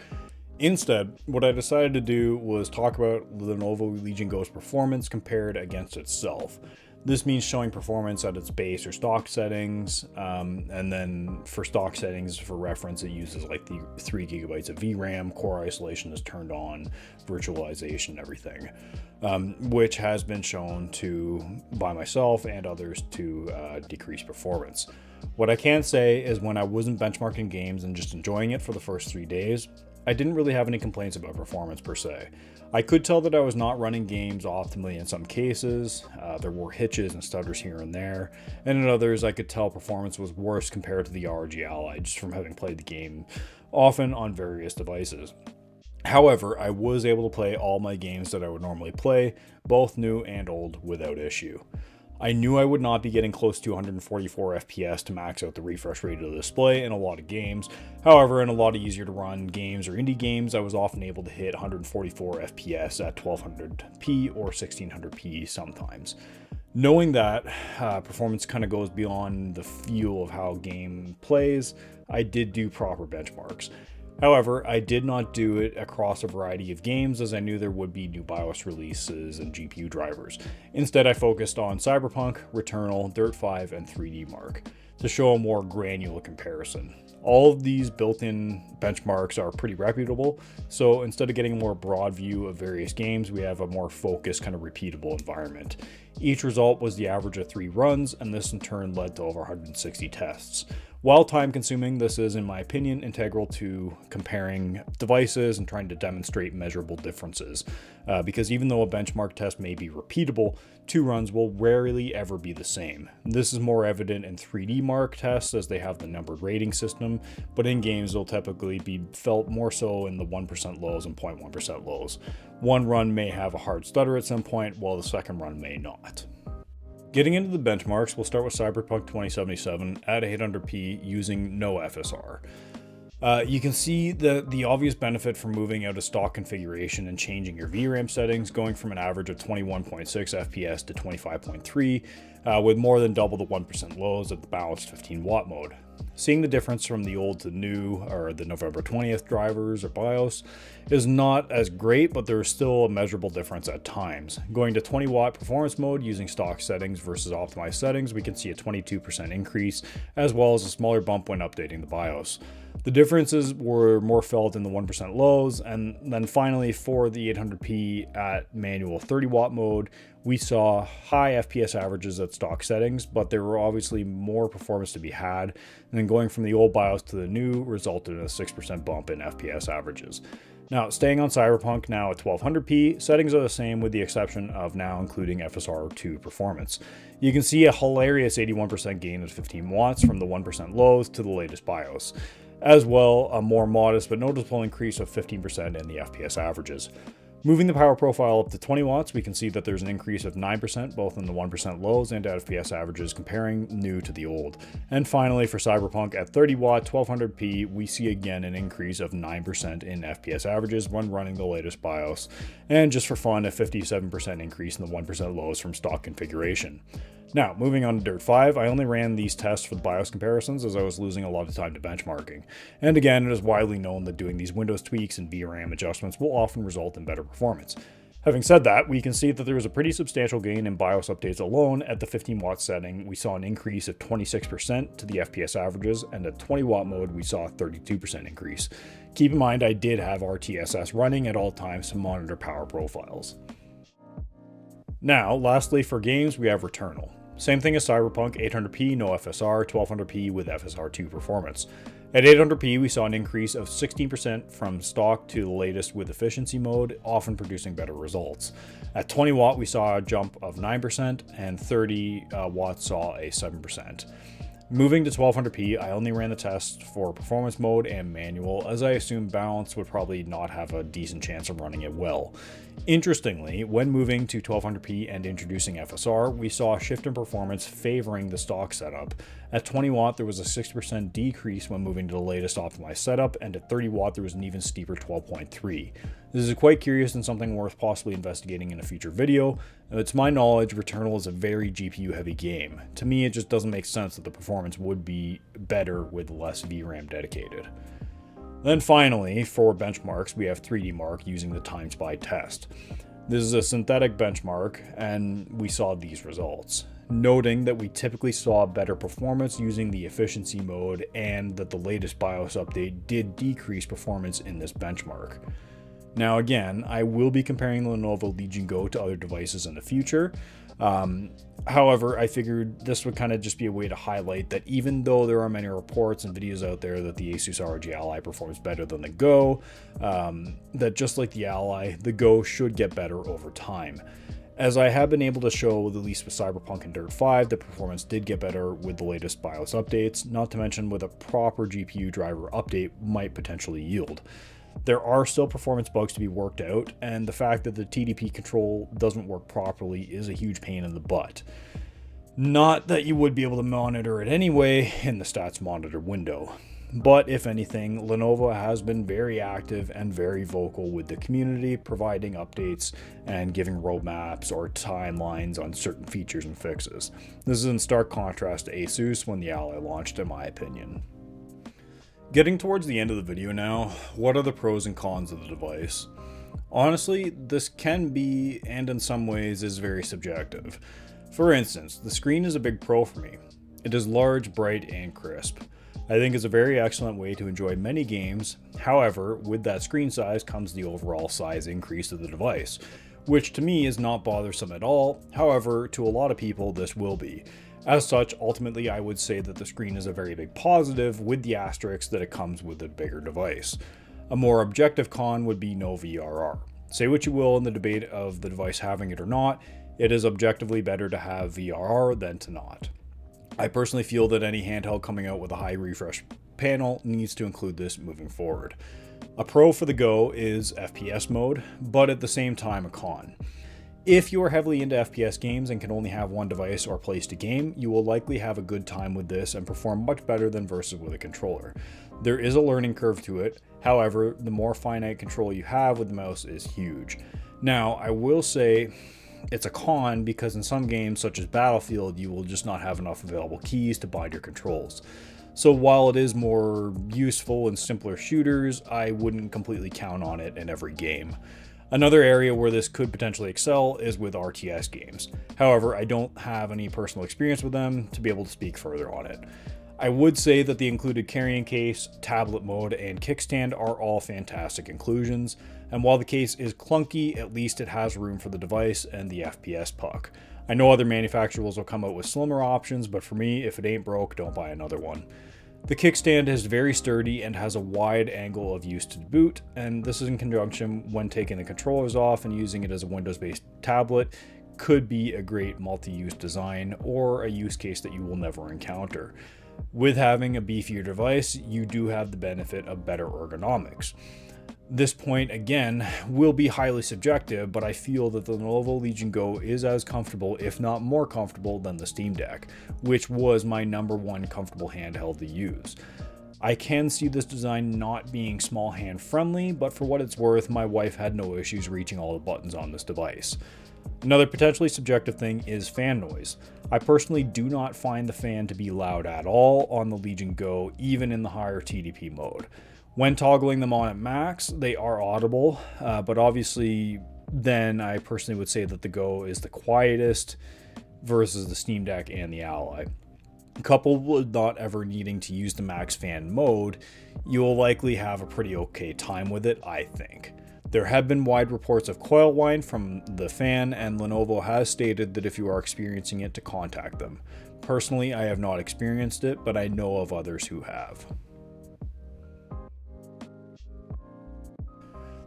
Instead, what I decided to do was talk about Lenovo Legion Go's performance compared against itself. This means showing performance at its base or stock settings, and then for stock settings, for reference, it uses like the 3 gigabytes of VRAM, core isolation is turned on, virtualization, everything, which has been shown to, by myself and others, to decrease performance. What I can say is when I wasn't benchmarking games and just enjoying it for the first 3 days, I didn't really have any complaints about performance per se. I could tell that I was not running games optimally in some cases. There were hitches and stutters here and there, and in others I could tell performance was worse compared to the ROG Ally just from having played the game often on various devices. However, I was able to play all my games that I would normally play, both new and old, without issue. I knew I would not be getting close to 144 FPS to max out the refresh rate of the display in a lot of games. However, in a lot of easier to run games or indie games, I was often able to hit 144 FPS at 1200p or 1600p sometimes. Knowing that performance kind of goes beyond the feel of how a game plays, I did do proper benchmarks. However, I did not do it across a variety of games as I knew there would be new BIOS releases and GPU drivers. Instead, I focused on Cyberpunk, Returnal, Dirt 5, and 3D Mark to show a more granular comparison. All of these built-in benchmarks are pretty reputable, so instead of getting a more broad view of various games, we have a more focused, kind of repeatable environment. Each result was the average of 3 runs, and this in turn led to over 160 tests. While time-consuming, this is, in my opinion, integral to comparing devices and trying to demonstrate measurable differences. Because even though a benchmark test may be repeatable, 2 runs will rarely ever be the same. This is more evident in 3D Mark tests as they have the numbered rating system, but in games they'll typically be felt more so in the 1% lows and 0.1% lows. One run may have a hard stutter at some point, while the second run may not. Getting into the benchmarks, we'll start with Cyberpunk 2077 at 800p using no FSR. You can see the obvious benefit from moving out of stock configuration and changing your VRAM settings, going from an average of 21.6 FPS to 25.3, with more than double the 1% lows at the balanced 15 watt mode. Seeing the difference from the old to new, or the November 20th drivers or BIOS, is not as great, but there is still a measurable difference at times. Going to 20 watt performance mode using stock settings versus optimized settings, we can see a 22% increase, as well as a smaller bump when updating the BIOS. The differences were more felt in the 1% lows, and then finally for the 800p at manual 30 watt mode, we saw high FPS averages at stock settings, but there were obviously more performance to be had, and then going from the old BIOS to the new resulted in a 6% bump in FPS averages. Now, staying on Cyberpunk now at 1200p, settings are the same with the exception of now including FSR2 performance. You can see a hilarious 81% gain at 15 watts from the 1% lows to the latest BIOS. As well, a more modest but noticeable increase of 15% in the FPS averages. Moving the power profile up to 20 watts, we can see that there's an increase of 9% both in the 1% lows and FPS averages comparing new to the old. And finally, for Cyberpunk at 30 watt 1200p, we see again an increase of 9% in FPS averages when running the latest BIOS, and just for fun, a 57% increase in the 1% lows from stock configuration. Now, moving on to Dirt 5, I only ran these tests for the BIOS comparisons as I was losing a lot of time to benchmarking. And again, it is widely known that doing these Windows tweaks and VRAM adjustments will often result in better performance. Having said that, we can see that there was a pretty substantial gain in BIOS updates alone. At the 15 watt setting, we saw an increase of 26% to the FPS averages, and at 20 watt mode, we saw a 32% increase. Keep in mind, I did have RTSS running at all times to monitor power profiles. Now, lastly for games, we have Returnal. Same thing as Cyberpunk, 800p, no FSR, 1200p with FSR2 performance. At 800p, we saw an increase of 16% from stock to the latest with efficiency mode, often producing better results. At 20 watt, we saw a jump of 9%, and 30 watts saw a 7%. Moving to 1200p, I only ran the test for performance mode and manual, as I assumed balance would probably not have a decent chance of running it well. Interestingly, when moving to 1200p and introducing FSR, we saw a shift in performance favoring the stock setup. At 20 watt, there was a 6% decrease when moving to the latest optimized setup, and at 30 watt, there was an even steeper 12.3. This is quite curious and something worth possibly investigating in a future video. To my knowledge, Returnal is a very GPU heavy game. To me, it just doesn't make sense that the performance would be better with less VRAM dedicated. Then finally, for benchmarks, we have 3D Mark using the Timespy test. This is a synthetic benchmark, and we saw these results, noting that we typically saw better performance using the efficiency mode and that the latest BIOS update did decrease performance in this benchmark. Now again, I will be comparing the Lenovo Legion Go to other devices in the future. However, I figured this would kind of just be a way to highlight that even though there are many reports and videos out there that the ASUS ROG Ally performs better than the Go, that just like the Ally, the Go should get better over time. As I have been able to show, at least with Cyberpunk and Dirt 5, the performance did get better with the latest BIOS updates, not to mention with a proper GPU driver update might potentially yield. There are still performance bugs to be worked out, and the fact that the TDP control doesn't work properly is a huge pain in the butt. Not that you would be able to monitor it anyway in the stats monitor window. But if anything, Lenovo has been very active and very vocal with the community, providing updates and giving roadmaps or timelines on certain features and fixes. This is in stark contrast to ASUS when the Ally launched, in my opinion. Getting towards the end of the video now, what are the pros and cons of the device? Honestly, this can be, and in some ways is very subjective. For instance, the screen is a big pro for me. It is large, bright, and crisp. I think it's a very excellent way to enjoy many games. However, with that screen size comes the overall size increase of the device, which to me is not bothersome at all. However, to a lot of people this will be. As such, ultimately I would say that the screen is a very big positive, with the asterisk that it comes with a bigger device. A more objective con would be no VRR. Say what you will in the debate of the device having it or not, it is objectively better to have VRR than to not. I personally feel that any handheld coming out with a high refresh panel needs to include this moving forward. A pro for the Go is FPS mode, but at the same time a con. If you are heavily into FPS games and can only have one device or place to game, you will likely have a good time with this and perform much better than versus with a controller. There is a learning curve to it, however, the more finite control you have with the mouse is huge. Now, I will say it's a con because in some games such as Battlefield, you will just not have enough available keys to bind your controls. So while it is more useful in simpler shooters, I wouldn't completely count on it in every game. Another area where this could potentially excel is with RTS games. However, I don't have any personal experience with them to be able to speak further on it. I would say that the included carrying case, tablet mode, and kickstand are all fantastic inclusions, and while the case is clunky, at least it has room for the device and the FPS puck. I know other manufacturers will come out with slimmer options, but for me, if it ain't broke, don't buy another one. The kickstand is very sturdy and has a wide angle of use to boot, and this is in conjunction when taking the controllers off and using it as a Windows-based tablet could be a great multi-use design or a use case that you will never encounter. With having a beefier device, you do have the benefit of better ergonomics. This point, again, will be highly subjective, but I feel that the Lenovo Legion Go is as comfortable, if not more comfortable, than the Steam Deck, which was my #1 comfortable handheld to use. I can see this design not being small hand friendly, but for what it's worth, my wife had no issues reaching all the buttons on this device. Another potentially subjective thing is fan noise. I personally do not find the fan to be loud at all on the Legion Go, even in the higher TDP mode. When toggling them on at max, they are audible, but obviously then I personally would say that the Go is the quietest versus the Steam Deck and the Ally. Coupled with not ever needing to use the max fan mode, you will likely have a pretty okay time with it, I think. There have been wide reports of coil whine from the fan, and Lenovo has stated that if you are experiencing it, to contact them. Personally, I have not experienced it, but I know of others who have.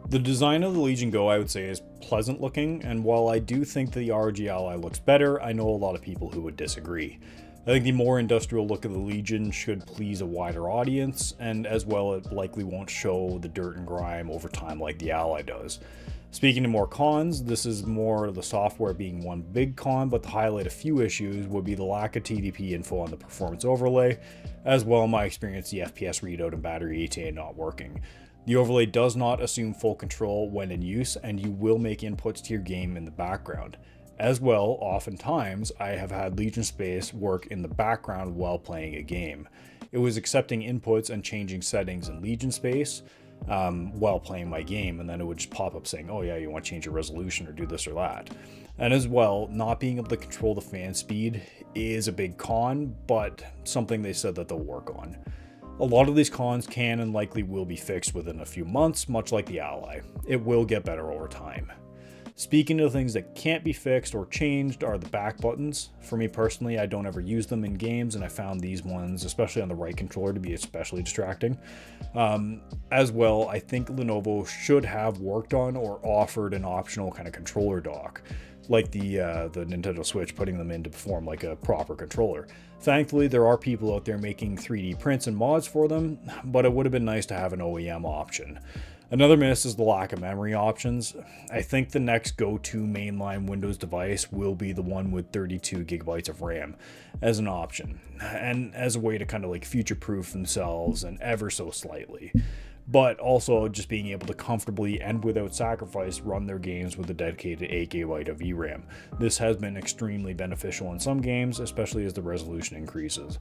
The design of the Legion Go, I would say, is pleasant looking, and while I do think the ROG Ally looks better, I know a lot of people who would disagree. I think the more industrial look of the Legion should please a wider audience, and as well it likely won't show the dirt and grime over time like the Ally does. Speaking to more cons, this is more the software being one big con, but to highlight a few issues would be the lack of TDP info on the performance overlay, as well in my experience the FPS readout and battery ETA not working. The overlay does not assume full control when in use, and you will make inputs to your game in the background. As well, oftentimes, I have had Legion Space work in the background while playing a game. It was accepting inputs and changing settings in Legion Space. while playing my game, and then it would just pop up saying, oh yeah, you want to change your resolution or do this or that. And as well, not being able to control the fan speed is a big con, but something they said that they'll work on. A lot of these cons can and likely will be fixed within a few months, much like the Ally. It will get better over time. Speaking of things that can't be fixed or changed are the back buttons. For me personally, I don't ever use them in games, and I found these ones, especially on the right controller, to be especially distracting. As well, I think Lenovo should have worked on or offered an optional kind of controller dock, like the Nintendo Switch, putting them in to perform like a proper controller. Thankfully, there are people out there making 3D prints and mods for them, but it would have been nice to have an OEM option. Another miss is the lack of memory options. I think the next go-to mainline Windows device will be the one with 32 gigabytes of RAM as an option, and as a way to kind of like future-proof themselves and ever so slightly. But also just being able to comfortably and without sacrifice run their games with a dedicated 8GB of VRAM. This has been extremely beneficial in some games, especially as the resolution increases.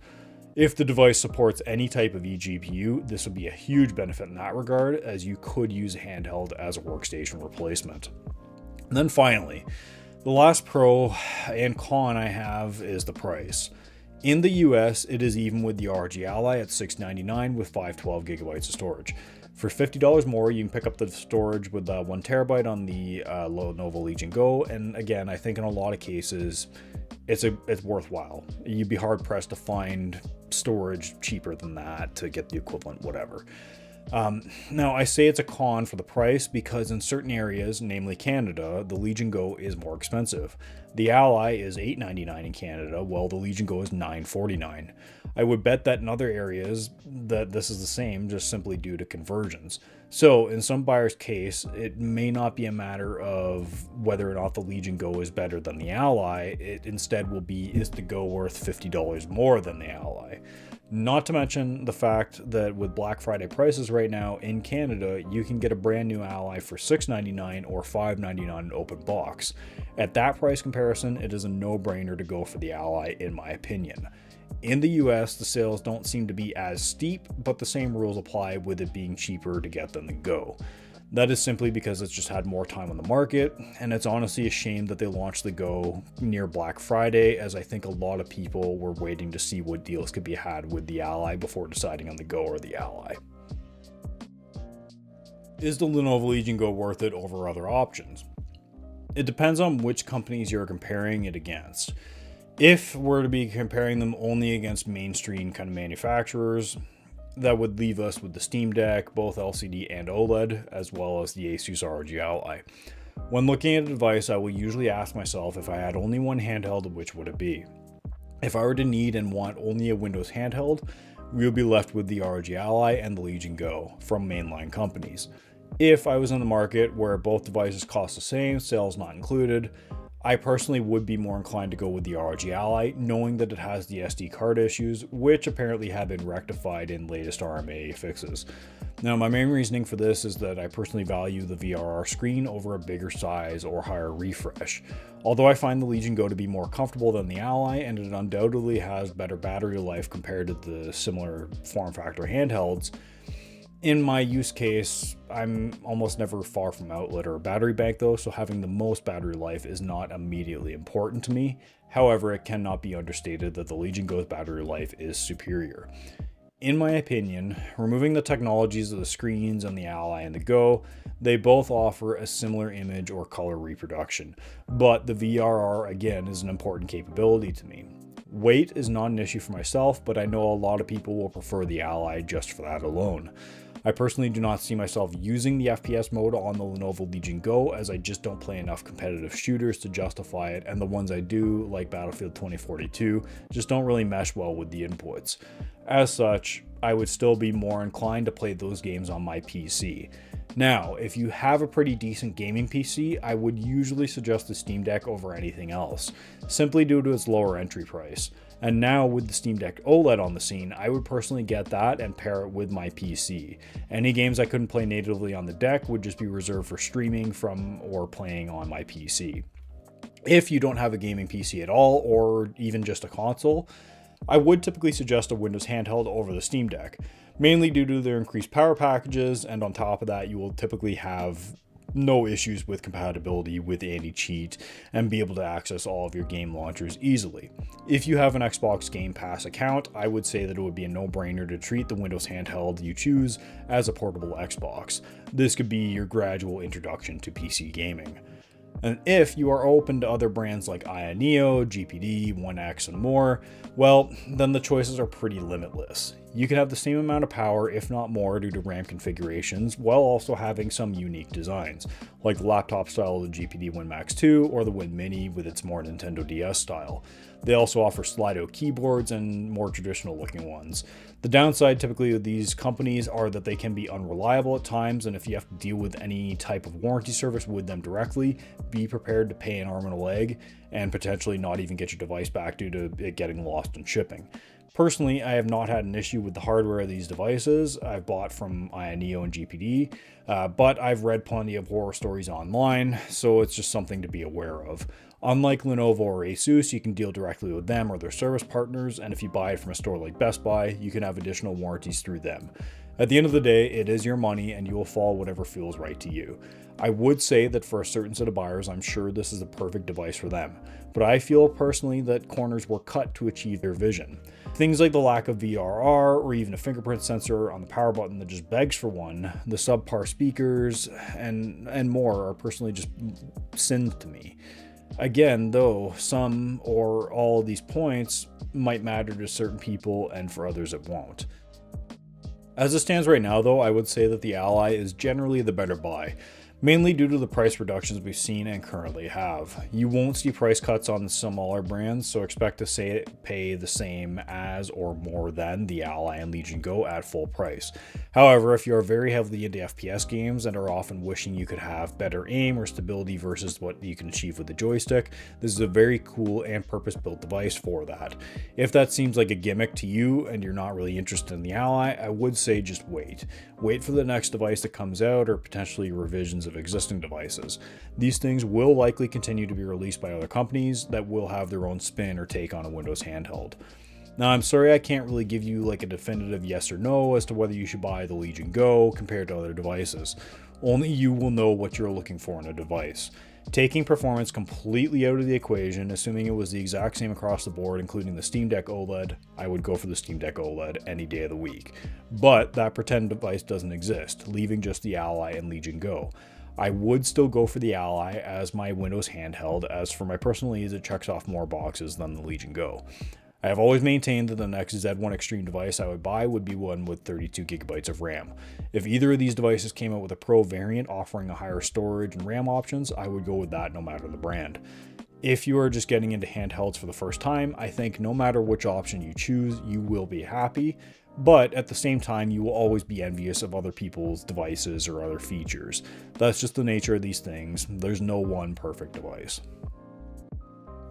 If the device supports any type of eGPU, this would be a huge benefit in that regard, as you could use a handheld as a workstation replacement. And then finally, the last pro and con I have is the price. In the US, it is even with the ROG Ally at $699 with 512 gigabytes of storage. For $50 more, you can pick up the storage with 1TB on the Lenovo Legion Go, and again, I think in a lot of cases, it's worthwhile. You'd be hard pressed to find storage cheaper than that to get the equivalent whatever. Now, I say it's a con for the price because in certain areas, namely Canada, the Legion Go is more expensive. The Ally is $899 in Canada, while the Legion Go is $949. I would bet that in other areas that this is the same, just simply due to conversions. So in some buyers' case, it may not be a matter of whether or not the Legion Go is better than the Ally. It instead will be, is the Go worth $50 more than the Ally? Not to mention the fact that with Black Friday prices right now in Canada, you can get a brand new Ally for $699 or $599 in open box. At that price comparison, it is a no-brainer to go for the Ally in my opinion. In the US, the sales don't seem to be as steep, but the same rules apply with it being cheaper to get than the Go. That is simply because it's just had more time on the market, and it's honestly a shame that they launched the Go near Black Friday, as I think a lot of people were waiting to see what deals could be had with the Ally before deciding on the Go or the Ally. Is the Lenovo Legion Go worth it over other options? It depends on which companies you're comparing it against. If we're to be comparing them only against mainstream kind of manufacturers, that would leave us with the Steam Deck, both LCD and OLED, as well as the ASUS ROG Ally. When looking at a device, I will usually ask myself if I had only one handheld, which would it be? If I were to need and want only a Windows handheld, we would be left with the ROG Ally and the Legion Go from mainline companies. If I was in the market where both devices cost the same, sales not included, I personally would be more inclined to go with the ROG Ally, knowing that it has the SD card issues, which apparently have been rectified in latest RMA fixes. Now, my main reasoning for this is that I personally value the VRR screen over a bigger size or higher refresh. Although I find the Legion Go to be more comfortable than the Ally, and it undoubtedly has better battery life compared to the similar form factor handhelds, in my use case, I'm almost never far from outlet or a battery bank though, so having the most battery life is not immediately important to me. However, it cannot be understated that the Legion Go's battery life is superior. In my opinion, removing the technologies of the screens on the Ally and the Go, they both offer a similar image or color reproduction, but the VRR again is an important capability to me. Weight is not an issue for myself, but I know a lot of people will prefer the Ally just for that alone. I personally do not see myself using the FPS mode on the Lenovo Legion Go, as I just don't play enough competitive shooters to justify it, and the ones I do, like Battlefield 2042, just don't really mesh well with the inputs. As such, I would still be more inclined to play those games on my PC. Now, if you have a pretty decent gaming PC, I would usually suggest the Steam Deck over anything else, simply due to its lower entry price. And now with the Steam Deck OLED on the scene, I would personally get that and pair it with my PC. Any games I couldn't play natively on the deck would just be reserved for streaming from or playing on my PC. If you don't have a gaming PC at all, or even just a console, I would typically suggest a Windows Handheld over the Steam Deck, mainly due to their increased power packages, and on top of that, you will typically have no issues with compatibility with anti-cheat and be able to access all of your game launchers easily. If you have an Xbox Game Pass account, I would say that it would be a no-brainer to treat the Windows Handheld you choose as a portable Xbox. This could be your gradual introduction to PC gaming. And if you are open to other brands like Ayaneo, GPD, 1X, and more, well, then the choices are pretty limitless. You can have the same amount of power, if not more, due to RAM configurations, while also having some unique designs, like the laptop style of the GPD Win Max 2 or the Win Mini with its more Nintendo DS style. They also offer slide-out keyboards and more traditional looking ones. The downside typically with these companies are that they can be unreliable at times, and if you have to deal with any type of warranty service with them directly, be prepared to pay an arm and a leg and potentially not even get your device back due to it getting lost in shipping. Personally, I have not had an issue with the hardware of these devices I've bought from Ayaneo and GPD, but I've read plenty of horror stories online, so it's just something to be aware of. Unlike Lenovo or ASUS, you can deal directly with them or their service partners, and if you buy it from a store like Best Buy, you can have additional warranties through them. At the end of the day, it is your money and you will follow whatever feels right to you. I would say that for a certain set of buyers, I'm sure this is the perfect device for them, but I feel personally that corners were cut to achieve their vision. Things like the lack of VRR or even a fingerprint sensor on the power button that just begs for one, the subpar speakers, and more are personally just sins to me. Again, though, some or all of these points might matter to certain people and for others it won't. As it stands right now, though, I would say that the Ally is generally the better buy, mainly due to the price reductions we've seen and currently have. You won't see price cuts on some smaller brands, so expect to pay the same as or more than the Ally and Legion Go at full price. However, if you are very heavily into FPS games and are often wishing you could have better aim or stability versus what you can achieve with the joystick, this is a very cool and purpose-built device for that. If that seems like a gimmick to you and you're not really interested in the Ally, I would say just wait. Wait for the next device that comes out or potentially revisions of existing devices. These things will likely continue to be released by other companies that will have their own spin or take on a Windows handheld. Now, I'm sorry I can't really give you like a definitive yes or no as to whether you should buy the Legion Go compared to other devices. Only you will know what you're looking for in a device. Taking performance completely out of the equation, assuming it was the exact same across the board, including the Steam Deck OLED, I would go for the Steam Deck OLED any day of the week. But that pretend device doesn't exist, leaving just the Ally and Legion Go. I would still go for the Ally as my Windows handheld, as for my personal needs it checks off more boxes than the Legion Go. I have always maintained that the next Z1 Extreme device I would buy would be one with 32GB of RAM. If either of these devices came out with a Pro variant offering a higher storage and RAM options, I would go with that no matter the brand. If you are just getting into handhelds for the first time, I think no matter which option you choose, you will be happy, but at the same time, you will always be envious of other people's devices or other features. That's just the nature of these things. There's no one perfect device.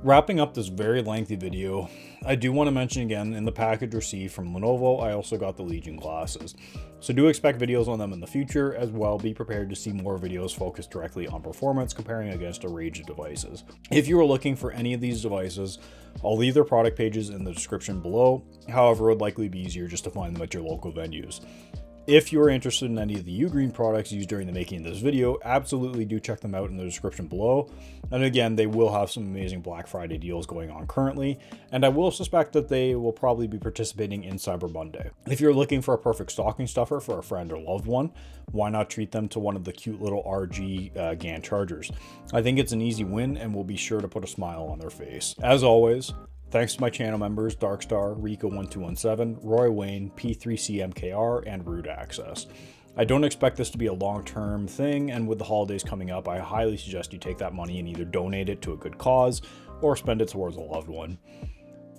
Wrapping up this very lengthy video, I do want to mention again, in the package received from Lenovo, I also got the Legion glasses. So do expect videos on them in the future, as well be prepared to see more videos focused directly on performance, comparing against a range of devices. If you are looking for any of these devices, I'll leave their product pages in the description below. However, it would likely be easier just to find them at your local venues. If you are interested in any of the UGreen products used during the making of this video, absolutely do check them out in the description below. And again, they will have some amazing Black Friday deals going on currently, and I will suspect that they will probably be participating in Cyber Monday. If you're looking for a perfect stocking stuffer for a friend or loved one, why not treat them to one of the cute little RG GAN chargers? I think it's an easy win and will be sure to put a smile on their face. As always, thanks to my channel members, Darkstar, Rico1217, Roy Wayne, P3CMKR, and Root Access. I don't expect this to be a long-term thing, and with the holidays coming up, I highly suggest you take that money and either donate it to a good cause or spend it towards a loved one.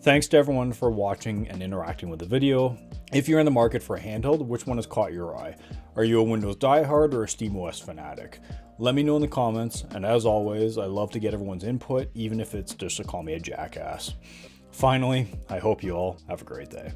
Thanks to everyone for watching and interacting with the video. If you're in the market for a handheld, which one has caught your eye? Are you a Windows diehard or a SteamOS fanatic? Let me know in the comments, and as always, I love to get everyone's input, even if it's just to call me a jackass. Finally, I hope you all have a great day.